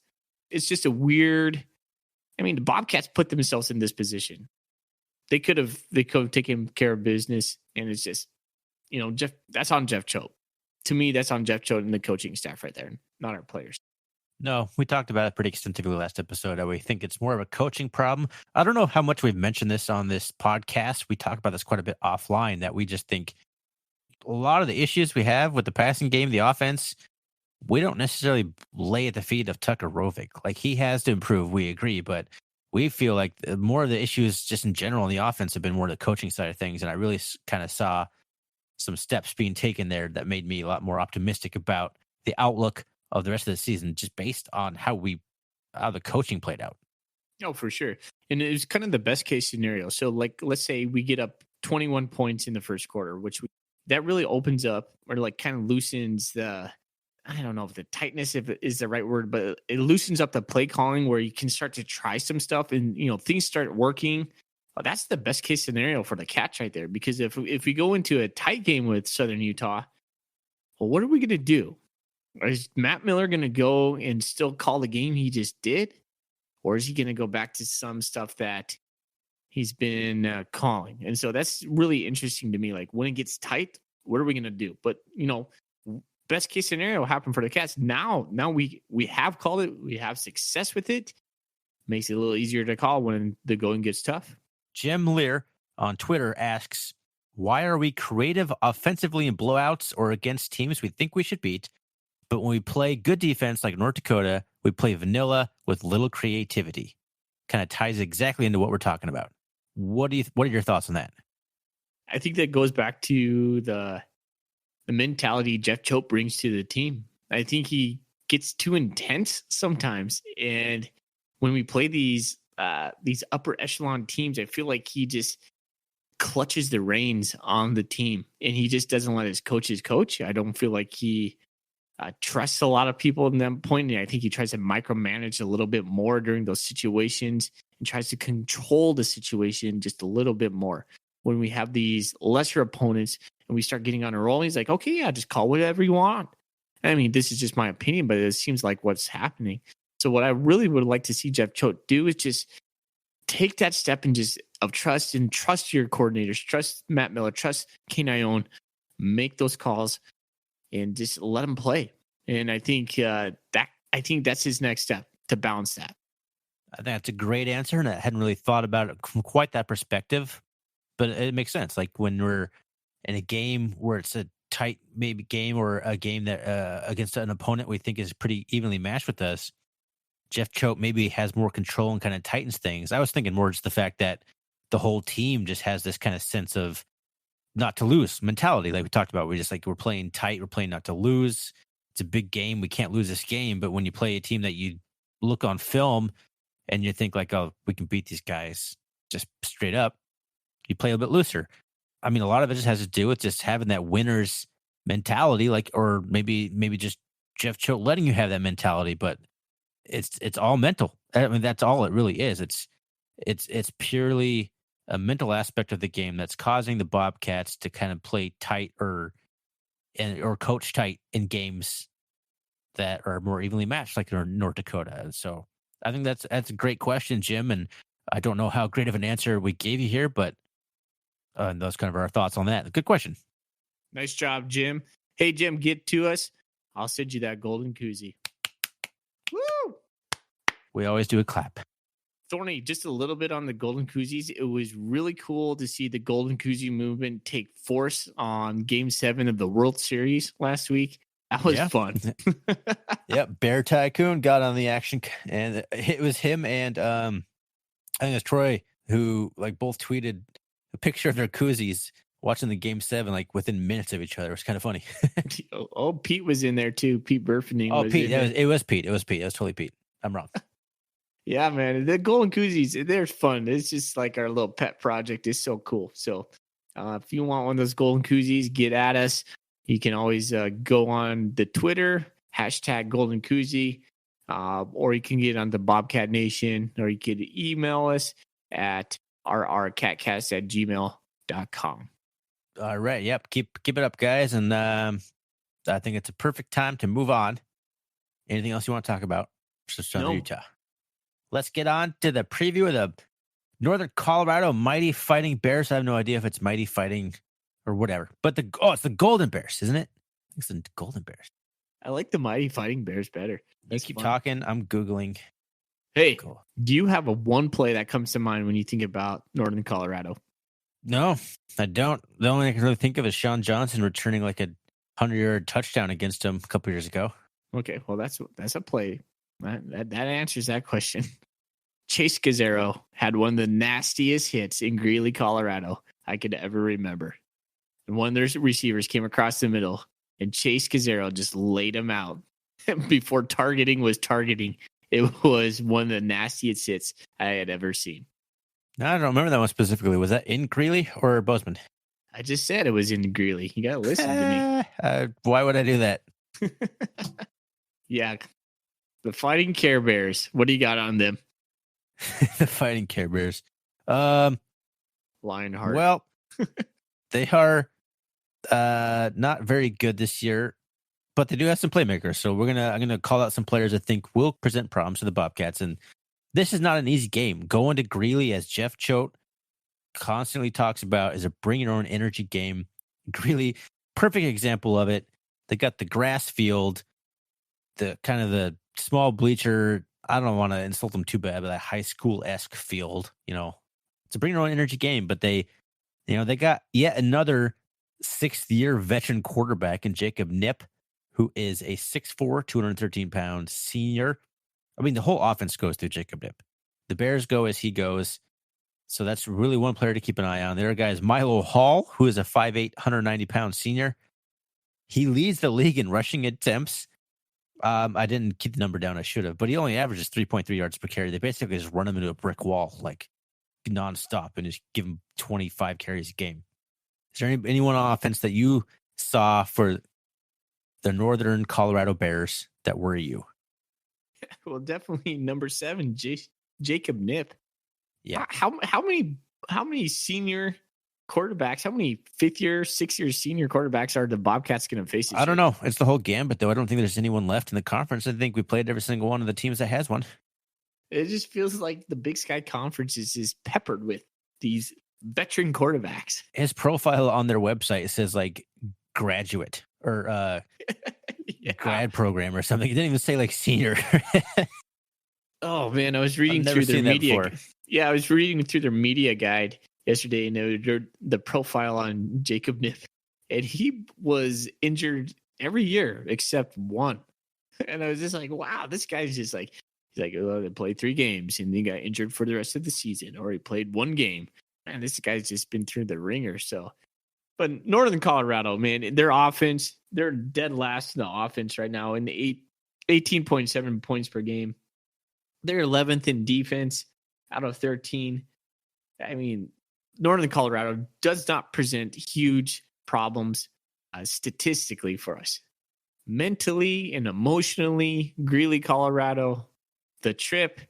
It's just a weird. I mean, the Bobcats put themselves in this position. They could have taken care of business, and it's just, Jeff. That's on Jeff Choate. To me, that's on Jeff Choate and the coaching staff right there, not our players. No, we talked about it pretty extensively last episode. We think it's more of a coaching problem. I don't know how much we've mentioned this on this podcast. We talk about this quite a bit offline, that we just think a lot of the issues we have with the passing game, the offense, we don't necessarily lay at the feet of Tucker Rovig. Like, he has to improve, we agree, but we feel like more of the issues just in general in the offense have been more the coaching side of things. And I really kind of saw some steps being taken there that made me a lot more optimistic about the outlook of the rest of the season, just based on how the coaching played out. Oh, for sure. And it was kind of the best case scenario. So, like, let's say we get up 21 points in the first quarter, that really opens up or like kind of loosens the I don't know if the tightness if it is the right word, but it loosens up the play calling where you can start to try some stuff and things start working. That's the best case scenario for the Cats right there. Because if we go into a tight game with Southern Utah, well, what are we gonna do? Is Matt Miller gonna go and still call the game he just did, or is he gonna go back to some stuff that he's been calling? And so that's really interesting to me. Like when it gets tight, what are we gonna do? But best case scenario happened for the Cats. Now we have called it. We have success with it. Makes it a little easier to call when the going gets tough. Jim Lear on Twitter asks, why are we creative offensively in blowouts or against teams we think we should beat, but when we play good defense like North Dakota, we play vanilla with little creativity? Kind of ties exactly into what we're talking about. What are your thoughts on that? I think that goes back to the mentality Jeff Choate brings to the team. I think he gets too intense sometimes, and when we play these upper echelon teams, I feel like he just clutches the reins on the team, and he just doesn't let his coaches coach. I don't feel like he trusts a lot of people in that point. And I think he tries to micromanage a little bit more during those situations and tries to control the situation just a little bit more. When we have these lesser opponents and we start getting on a roll, he's like, okay, yeah, just call whatever you want. I mean, this is just my opinion, but it seems like what's happening. So what I really would like to see Jeff Choate do is just take that step and of trust your coordinators, trust Matt Miller, trust K-9, make those calls and just let him play. And I think that's his next step to balance that. I think that's a great answer, and I hadn't really thought about it from quite that perspective, but it makes sense. Like when we're in a game where it's a tight maybe game or a game that against an opponent we think is pretty evenly matched with us, Jeff Choate maybe has more control and kind of tightens things. I was thinking more just the fact that the whole team just has this kind of sense of not to lose mentality. Like we talked about, we're playing tight, we're playing not to lose. It's a big game. We can't lose this game. But when you play a team that you look on film and you think like, oh, we can beat these guys just straight up, you play a bit looser. I mean, a lot of it just has to do with just having that winner's mentality, or maybe just Jeff Choate letting you have that mentality, but it's all mental. I mean, that's all it really is. It's purely a mental aspect of the game that's causing the Bobcats to kind of play tight or coach tight in games that are more evenly matched, like North Dakota. So I think that's a great question, Jim. And I don't know how great of an answer we gave you here, but those kind of our thoughts on that. Good question. Nice job, Jim. Hey, Jim, get to us. I'll send you that golden koozie. Woo! We always do a clap. Thorny, just a little bit on the golden koozies. It was really cool to see the golden koozie movement take force on Game 7 of the World Series last week. That was fun. Yep, Bear Tycoon got on the action, and it was him and I think it's Troy who both tweeted a picture of their koozies watching the Game 7 within minutes of each other. It was kind of funny. Oh, Pete was in there too. Pete Burfening. Oh, Pete. It was Pete. It was totally Pete. I'm wrong. Yeah, man. The golden koozies, they're fun. It's just like our little pet project. It's so cool. So if you want one of those golden koozies, get at us. You can always go on the Twitter, #golden koozie, or you can get on the Bobcat Nation, or you could email us at rrcatcast@gmail.com. All right. Yep. Keep it up, guys. And I think it's a perfect time to move on. Anything else you want to talk about? Southern Utah. Let's get on to the preview of the Northern Colorado Mighty Fighting Bears. I have no idea if it's Mighty Fighting or whatever, but it's the Golden Bears, isn't it? It's the Golden Bears. I like the Mighty Fighting Bears better. That's you keep talking. I'm Googling. Hey, cool. Do you have a one play that comes to mind when you think about Northern Colorado? No, I don't. The only thing I can really think of is Sean Johnson returning a 100-yard touchdown against him a couple years ago. Okay, well, that's a play. That answers that question. Chase Gazzaro had one of the nastiest hits in Greeley, Colorado I could ever remember. And one of their receivers came across the middle, and Chase Gazzaro just laid him out. Before targeting was targeting, it was one of the nastiest hits I had ever seen. No, I don't remember that one specifically. Was that in Greeley or Bozeman? I just said it was in Greeley. You got to listen to me. Why would I do that? Yeah. The Fighting Care Bears. What do you got on them? The Fighting Care Bears. Lionheart. Well, they are not very good this year, but they do have some playmakers. So I'm gonna call out some players I think will present problems to the Bobcats. And this is not an easy game. Going to Greeley, as Jeff Choate constantly talks about, is a bring your own energy game. Greeley, perfect example of it. They got the grass field, the kind of the small bleacher. I don't want to insult them too bad, but that high school-esque field, it's a bring your own energy game. But they got yet another 6th-year veteran quarterback in Jacob Knipp, who is a 6'4", 213-pound senior. I mean, the whole offense goes through Jacob Knipp. The Bears go as he goes. So that's really one player to keep an eye on. The other guy is Milo Hall, who is a 5'8", 190-pound senior. He leads the league in rushing attempts. I didn't keep the number down. I should have. But he only averages 3.3 yards per carry. They basically just run him into a brick wall, like nonstop, and just give him 25 carries a game. Is there anyone on offense that you saw for the Northern Colorado Bears that worry you? Well, definitely number 7, Jacob Knipp. Yeah. How many senior quarterbacks, how many 5th-year, 6th-year senior quarterbacks are the Bobcats going to face this I don't year? know. It's the whole gambit, though. I don't think there's anyone left in the conference. I think we played every single one of the teams that has one. It just feels like the Big Sky Conference is peppered with these veteran quarterbacks. His profile on their website says like graduate or Yeah. grad program or something. It didn't even say like senior. Oh man, I was reading never through their seen that media. before. Yeah, I was reading through their media guide yesterday, and the profile on Jacob Knipp, and he was injured every year except one. And I was just like, wow, this guy's just like, he's like, oh, they played 3 games and he got injured for the rest of the season, or he played 1 game. And this guy's just been through the ringer. So, but Northern Colorado, man, their offense, they're dead last in the offense right now in 18.7 points per game. They're 11th in defense out of 13. I mean, Northern Colorado does not present huge problems statistically for us. Mentally and emotionally, Greeley, Colorado, the trip,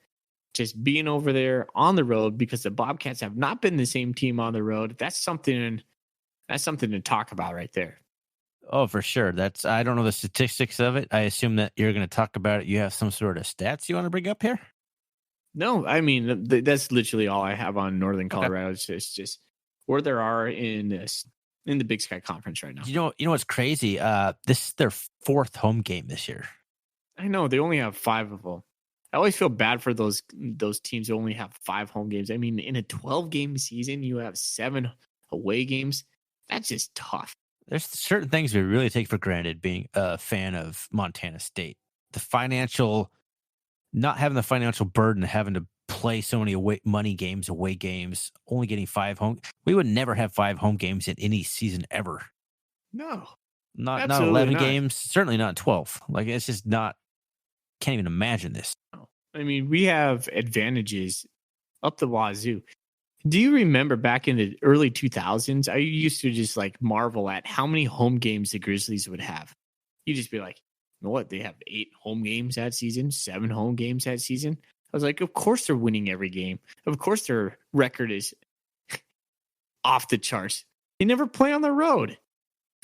just being over there on the road, because the Bobcats have not been the same team on the road. That's something to talk about right there. Oh, for sure. I don't know the statistics of it. I assume that you're going to talk about it. You have some sort of stats you want to bring up here? No, I mean, that's literally all I have on Northern Colorado. Okay. It's just where there are in the Big Sky Conference right now. You know what's crazy? This is their 4th home game this year. I know they only have 5 of them. I always feel bad for those teams who only have 5 home games. I mean, in a 12-game season, you have 7 away games. That's just tough. There's certain things we really take for granted being a fan of Montana State. Not having the financial burden of having to play so many away games, only getting 5 home. We would never have 5 home games in any season ever. No. Not 11 games, certainly not 12. Like, it's just not, can't even imagine this. I mean, we have advantages up the wazoo. Do you remember back in the early 2000s, I used to just like marvel at how many home games the Grizzlies would have. You'd just be like, you know what? They have 8 home games that season, 7 home games that season. I was like, of course they're winning every game. Of course their record is off the charts. They never play on the road.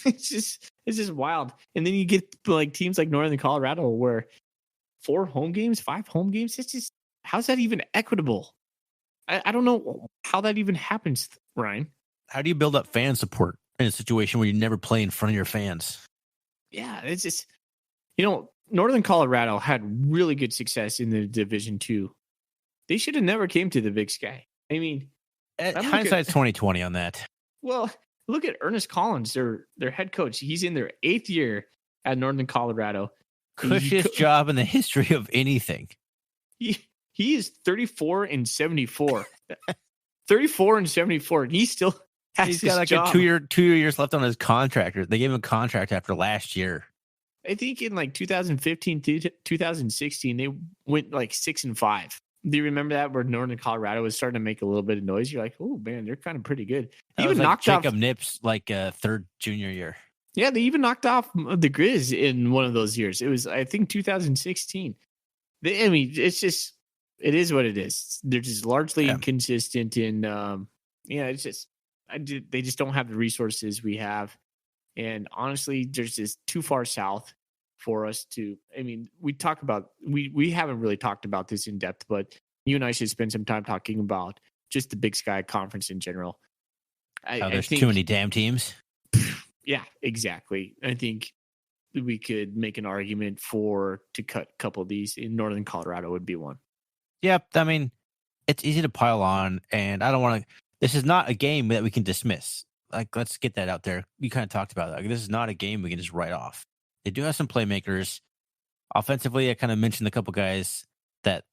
It's just wild. And then you get like teams like Northern Colorado where 4 home games, 5 home games. It's just, how's that even equitable? I don't know how that even happens, Ryan. How do you build up fan support in a situation where you never play in front of your fans? Yeah, it's just, Northern Colorado had really good success in the Division II. They should have never came to the Big Sky. I mean, hindsight's 2020 on that. Well, look at Ernest Collins, their head coach. He's in their 8th year at Northern Colorado. Cushiest job in the history of anything. He is 34-74. 34-74. And he still has He's got like job. a 2 years left on his contract. They gave him a contract after last year. I think in like 2015 to 2016, they went like 6-5. Do you remember that, where Northern Colorado was starting to make a little bit of noise? You're like, oh man, they're kind of pretty good. That Even was like knocked Jacob off Knipp's like 3rd junior year. Yeah, they even knocked off the Grizz in one of those years. It was, I think, 2016. I mean, it is what it is. They're just largely inconsistent in, it's just, they just don't have the resources we have. And honestly, there's just too far south for us to, I mean, we haven't really talked about this in depth, but you and I should spend some time talking about just the Big Sky Conference in general. I think too many damn teams. Yeah, exactly. I think we could make an argument to cut a couple of these. In Northern Colorado would be one. Yep. I mean, it's easy to pile on, and I don't want to. This is not a game that we can dismiss. Like, let's get that out there. You kind of talked about it. Like, this is not a game we can just write off. They do have some playmakers. Offensively, I kind of mentioned a couple guys that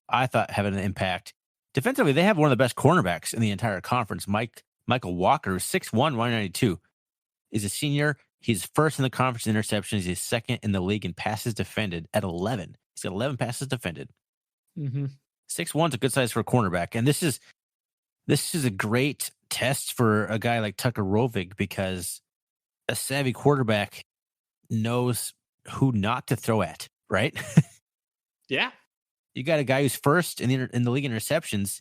I thought have an impact. Defensively, they have one of the best cornerbacks in the entire conference. Michael Walker, 6'1", 192, is a senior. He's first in the conference in interceptions. He's second in the league in passes defended at 11. He's got 11 passes defended. 6'1" is a good size for a cornerback. And this is a great test for a guy like Tucker Rovig, because a savvy quarterback knows who not to throw at, right? Yeah. You got a guy who's first in the league in interceptions.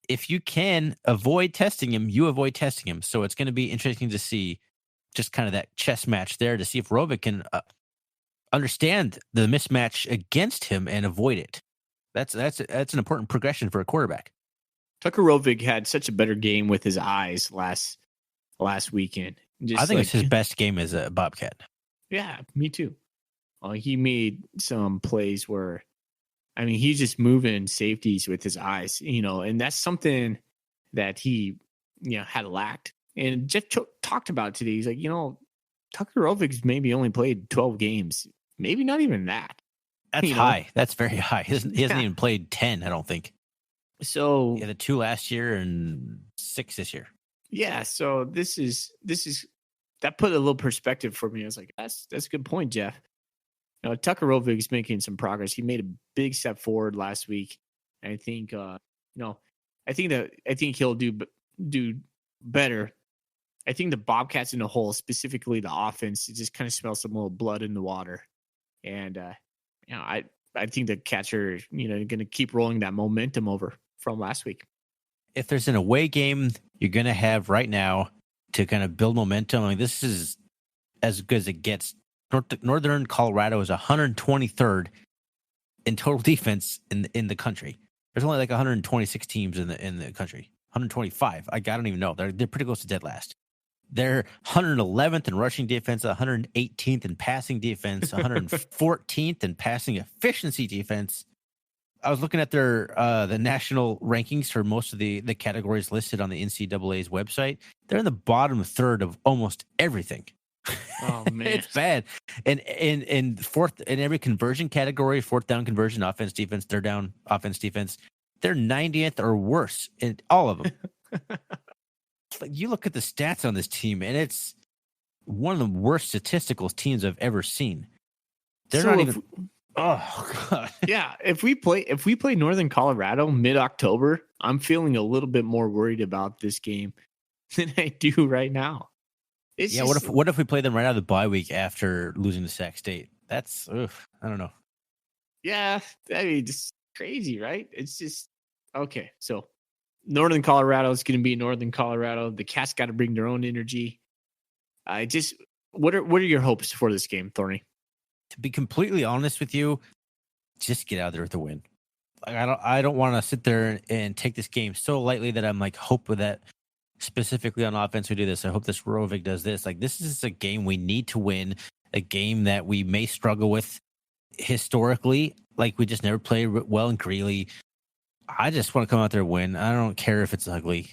If you can avoid testing him, you avoid testing him. So it's going to be interesting to see just kind of that chess match there to see if Rovig can understand the mismatch against him and avoid it. That's an important progression for a quarterback. Tucker Rovig had such a better game with his eyes last weekend. I think it's his best game as a Bobcat. Yeah, me too. He made some plays where, I mean, he's just moving safeties with his eyes, and that's something that he, had lacked. And Jeff talked about it today. He's like, Tucker Rovig's maybe only played 12 games, maybe not even that. That's high. That's very high. He hasn't even played 10, I don't think. So the 2 last year and 6 this year. Yeah. So this is that put a little perspective for me. I was like, that's a good point, Jeff. Tucker Rovig's making some progress. He made a big step forward last week. And I think, I think he'll do better. I think the Bobcats in a whole, specifically the offense, it just kind of smells some little blood in the water. And, I think the catcher, going to keep rolling that momentum over from last week. If there's an away game you're going to have right now to kind of build momentum, I mean, this is as good as it gets. Northern Colorado is 123rd in total defense in the country. There's only like 126 teams in the country. 125. I don't even know. They're pretty close to dead last. They're 111th in rushing defense, 118th in passing defense, 114th in passing efficiency defense. I was looking at their the national rankings for most of the categories listed on the NCAA's website. They're in the bottom third of almost everything. Oh man, it's bad. And in fourth in every conversion category, fourth down conversion, offense, defense, third down, offense, defense, they're 90th or worse in all of them. Like, you look at the stats on this team, and it's one of the worst statistical teams I've ever seen. They're not even. Oh god. Yeah, if we play Northern Colorado mid-October, I'm feeling a little bit more worried about this game than I do right now. What if we play them right out of the bye week after losing to Sac State? That's I don't know. Yeah, I mean, it's crazy, right? It's just okay. So Northern Colorado is going to be Northern Colorado. The Cats got to bring their own energy. What are your hopes for this game, Thorny? To be completely honest with you, just get out there with a win. Like, I don't want to sit there and take this game so lightly that I'm like, hope that specifically on offense we do this. I hope this Rovig does this. Like, this is a game we need to win, a game that we may struggle with historically. Like, we just never played well in Greeley. I just want to come out there and win. I don't care if it's ugly.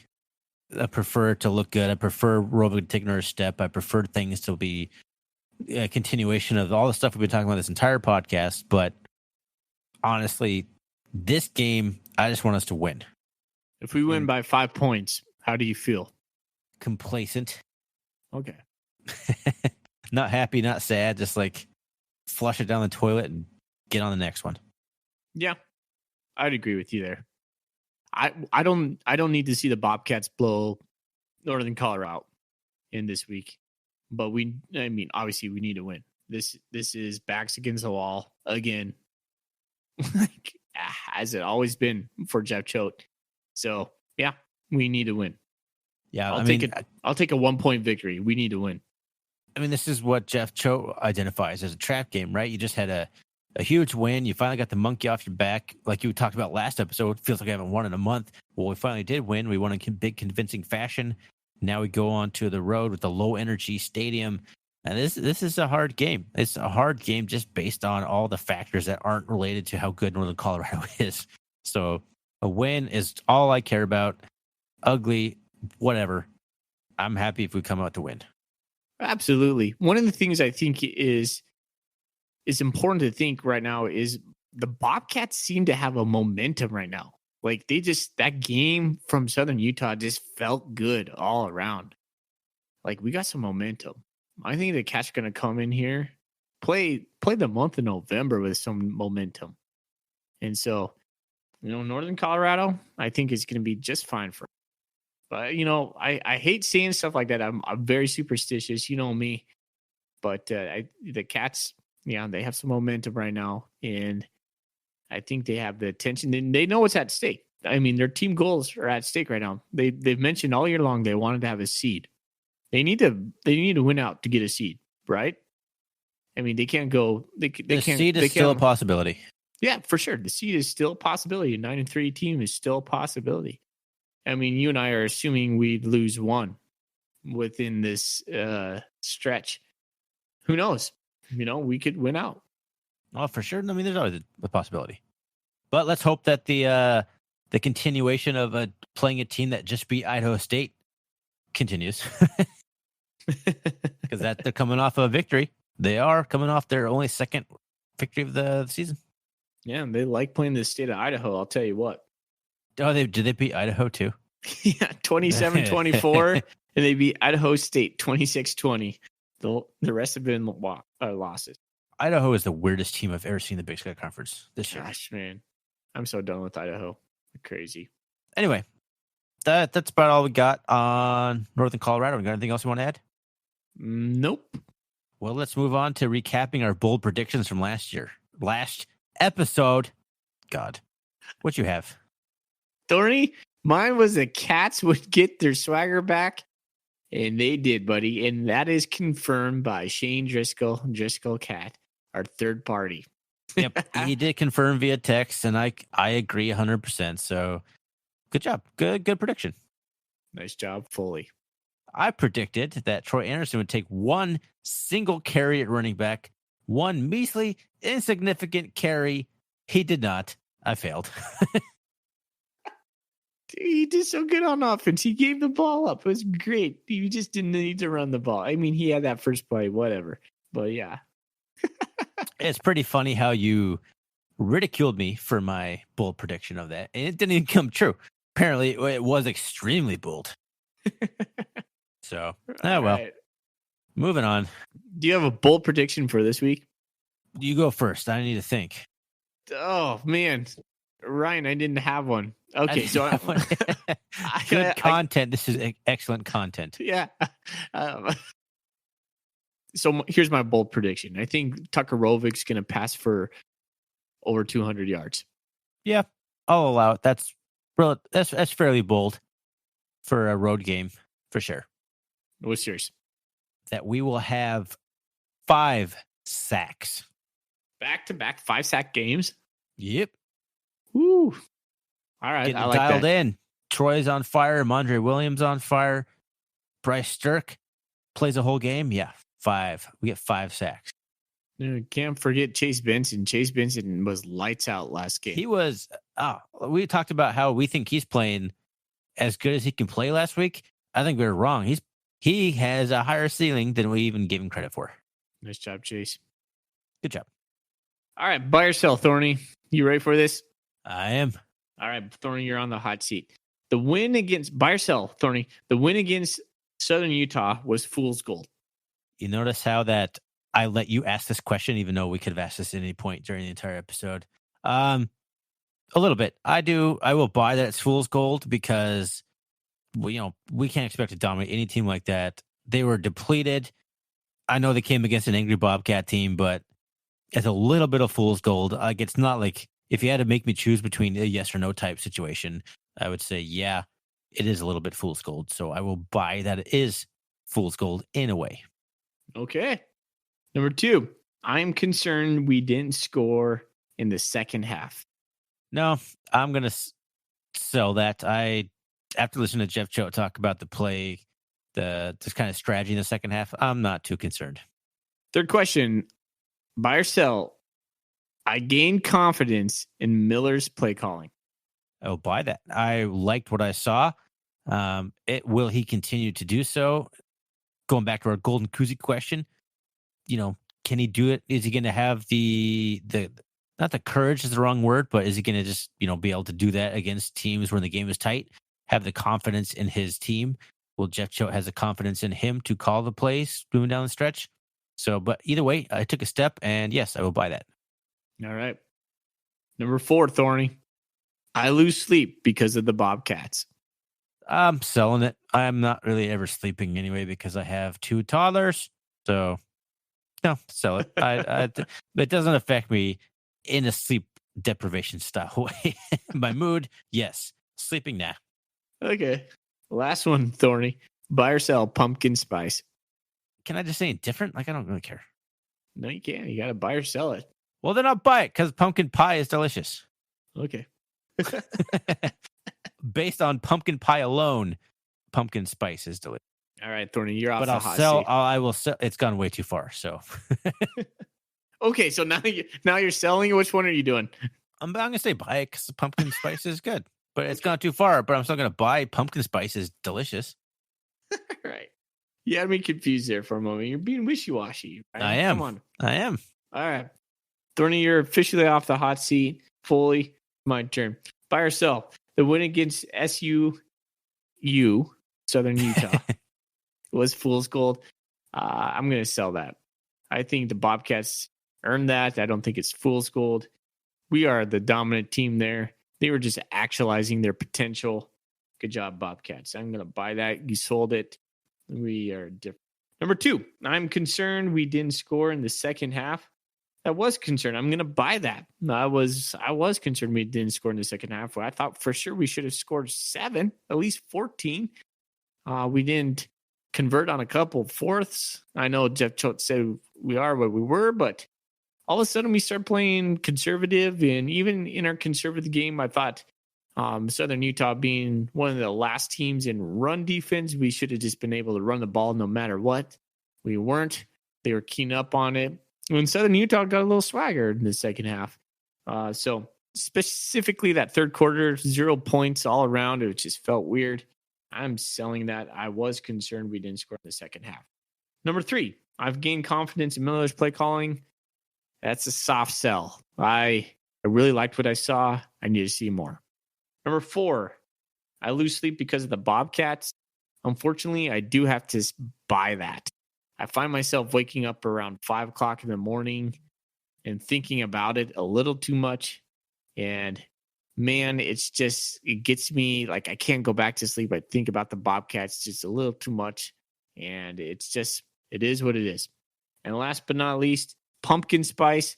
I prefer it to look good. I prefer Rovig to take another step. I prefer things to be a continuation of all the stuff we've been talking about this entire podcast. But honestly, this game, I just want us to win. If we win by 5 points, how do you feel? Complacent. Okay. Not happy, not sad. Just like flush it down the toilet and get on the next one. Yeah, I'd agree with you there. I don't need to see the Bobcats blow Northern Colorado in this week. but obviously we need to win. This is backs against the wall again, like has it always been for Jeff Choate. So yeah, we need to win. Yeah, I'll take a 1-point victory. We need to win. I mean, this is what Jeff Choate identifies as a trap game, right? You just had a huge win. You finally got the monkey off your back. Like you talked about last episode, it feels like I haven't won in a month. Well, we finally did win. We won in big, convincing fashion. Now we go on to the road with the low-energy stadium. And this is a hard game. It's a hard game just based on all the factors that aren't related to how good Northern Colorado is. So a win is all I care about. Ugly, whatever. I'm happy if we come out to win. Absolutely. One of the things I think is important to think right now is the Bobcats seem to have a momentum right now. Like that game from Southern Utah just felt good all around. Like we got some momentum. I think the Cats are going to come in here, play the month of November with some momentum. And so, Northern Colorado, I think is going to be just fine for. But I hate saying stuff like that. I'm very superstitious, you know me. But the Cats, they have some momentum right now, and I think they have the attention. And they know what's at stake. I mean, their team goals are at stake right now. They've mentioned all year long they wanted to have a seed. They need to win out to get a seed, right? I mean, they can't go. The seed is still a possibility. Yeah, for sure. The seed is still a possibility. A 9-3 team is still a possibility. I mean, you and I are assuming we'd lose one within this stretch. Who knows? We could win out. Oh, for sure. I mean, there's always a possibility. But let's hope that the continuation of playing a team that just beat Idaho State continues. Because they're coming off a victory. They are coming off their only second victory of the season. Yeah, they like playing the state of Idaho, I'll tell you what. Oh, did they beat Idaho too? Yeah, 27-24, and they beat Idaho State 26-20. The rest have been losses. Idaho is the weirdest team I've ever seen in the Big Sky Conference this year. Gosh, man. I'm so done with Idaho. Crazy. Anyway, that's about all we got on Northern Colorado. We got anything else you want to add? Nope. Well, let's move on to recapping our bold predictions from last year. Last episode. God, what'd you have? Thorny, mine was the Cats would get their swagger back, and they did, buddy. And that is confirmed by Shane Driscoll Cat, our third party. Yep, he did confirm via text, and I agree 100%. So, good job. Good prediction. Nice job, Foley. I predicted that Troy Anderson would take one single carry at running back, one measly, insignificant carry. He did not. I failed. He did so good on offense. He gave the ball up. It was great. He just didn't need to run the ball. I mean, he had that first play, whatever. But yeah. It's pretty funny how you ridiculed me for my bold prediction of that. And it didn't even come true. Apparently, it was extremely bold. So, well. Right. Moving on. Do you have a bold prediction for this week? You go first. I need to think. Oh, man. Ryan, I didn't have one. Okay, so good content. This is excellent content. Yeah. So here's my bold prediction. I think Tucker Rovig's going to pass for over 200 yards. Yeah, I'll allow it. That's fairly bold for a road game for sure. What's yours? That we will have 5 sacks. Back-to-back 5-sack games? Yep. Woo. All right. Getting dialed in. Troy's on fire. Mondre Williams on fire. Bryce Stirk plays a whole game. Yeah, 5. We get 5 sacks. Can't forget Chase Benson. Chase Benson was lights out last game. He was. We talked about how we think he's playing as good as he can play last week. I think we were wrong. He has a higher ceiling than we even gave him credit for. Nice job, Chase. Good job. All right, buy or sell, Thorny. You ready for this? I am. All right, Thorny, you're on the hot seat. The win against buy or sell, Thorny. The win against Southern Utah was fool's gold. You notice how that I let you ask this question, even though we could have asked this at any point during the entire episode. A little bit. I will buy that it's fool's gold because we can't expect to dominate any team like that. They were depleted. I know they came against an angry Bobcat team, but it's a little bit of fool's gold. Like, it's not like if you had to make me choose between a yes or no type situation, I would say, yeah, it is a little bit fool's gold. So I will buy that it is fool's gold in a way. Okay. Number 2, I'm concerned we didn't score in the second half. No, I'm going to sell that. After listening to Jeff Choate talk about the play, this kind of strategy in the second half, I'm not too concerned. Third question, buy or sell? I gained confidence in Miller's play calling. Oh, buy that. I liked what I saw. Will he continue to do so? Going back to our Golden Koozie question, can he do it? Is he going to have the not the courage is the wrong word, but is he going to just, be able to do that against teams when the game is tight? Have the confidence in his team? Will Jeff Choate has the confidence in him to call the plays moving down the stretch? So, but either way, I took a step, and yes, I will buy that. All right. Number 4, Thorny. I lose sleep because of the Bobcats. I'm selling it. I'm not really ever sleeping anyway because I have 2 toddlers. So, no, sell it. It doesn't affect me in a sleep deprivation style way. My mood, yes. Sleeping, nah. Okay. Last one, Thorny. Buy or sell pumpkin spice? Can I just say it different? Like, I don't really care. No, you can't. You got to buy or sell it. Well, then I'll buy it because pumpkin pie is delicious. Okay. Based on pumpkin pie alone, pumpkin spice is delicious. All right, Thorny, you're off But the I'll hot sell. seat. I will sell. It's gone way too far. So. Okay, so now you're selling. Which one are you doing? I'm gonna say buy it because the pumpkin spice is good, but it's gone too far. But I'm still gonna buy pumpkin spice is delicious. All right. You had me confused there for a moment. You're being wishy-washy. Right? I am. Come on. I am. All right. Thorny, you're officially off the hot seat. Fully my turn. Buy or sell? The win against SUU, Southern Utah, was fool's gold. I'm going to sell that. I think the Bobcats earned that. I don't think it's fool's gold. We are the dominant team there. They were just actualizing their potential. Good job, Bobcats. I'm going to buy that. You sold it. We are different. Number 2, I'm concerned we didn't score in the second half. I was concerned. I'm going to buy that. I was concerned we didn't score in the second half. I thought for sure we should have scored 7, at least 14. We didn't convert on a couple fourths. I know Jeff Choate said we are what we were, but all of a sudden we start playing conservative. And even in our conservative game, I thought Southern Utah being one of the last teams in run defense, we should have just been able to run the ball no matter what. We weren't. They were keen up on it. When Southern Utah got a little swagger in the second half. So specifically that third quarter, 0 points all around. It just felt weird. I'm selling that. I was concerned we didn't score in the second half. Number 3, I've gained confidence in Miller's play calling. That's a soft sell. I really liked what I saw. I need to see more. Number 4, I lose sleep because of the Bobcats. Unfortunately, I do have to buy that. I find myself waking up around 5 o'clock in the morning and thinking about it a little too much. And man, it gets me like I can't go back to sleep. I think about the Bobcats just a little too much. And it is what it is. And last but not least, pumpkin spice.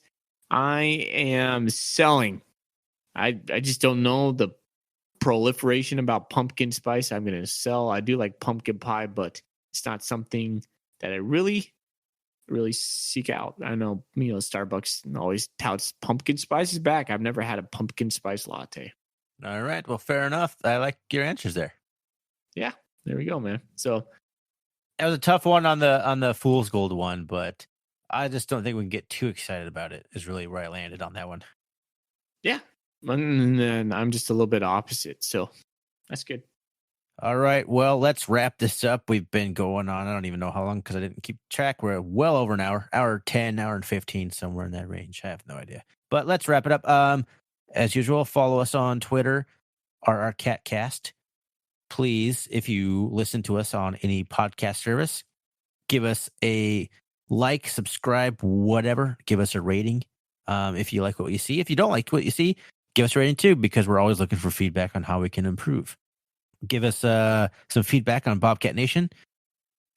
I am selling. I just don't know the proliferation about pumpkin spice. I'm going to sell. I do like pumpkin pie, but it's not something that I really, really seek out. I know, Starbucks always touts pumpkin spice is back. I've never had a pumpkin spice latte. All right. Well, fair enough. I like your answers there. Yeah, there we go, man. So that was a tough one on the fool's gold one, but I just don't think we can get too excited about it is really where I landed on that one. Yeah. And then I'm just a little bit opposite. So that's good. All right. Well, let's wrap this up. We've been going on. I don't even know how long because I didn't keep track. We're well over an hour 10, hour and 15, somewhere in that range. I have no idea. But let's wrap it up. As usual, follow us on Twitter, RRCatcast. Please, if you listen to us on any podcast service, give us a like, subscribe, whatever. Give us a rating if you like what you see. If you don't like what you see, give us a rating too, because we're always looking for feedback on how we can improve. Give us some feedback on Bobcat Nation.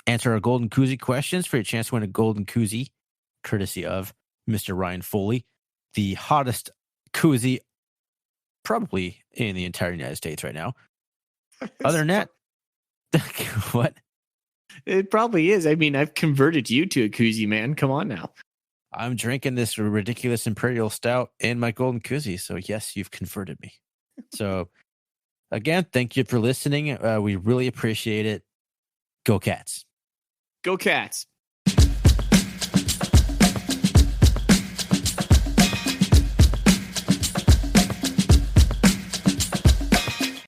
answer our Golden Koozie questions for a chance to win a Golden Koozie, courtesy of Mr. Ryan Foley, the hottest koozie probably in the entire United States right now. Other than that, what? It probably is. I mean, I've converted you to a koozie, man. Come on now. I'm drinking this ridiculous Imperial Stout in my Golden Koozie. So, yes, you've converted me. So, again, thank you for listening. We really appreciate it. Go Cats. Go Cats.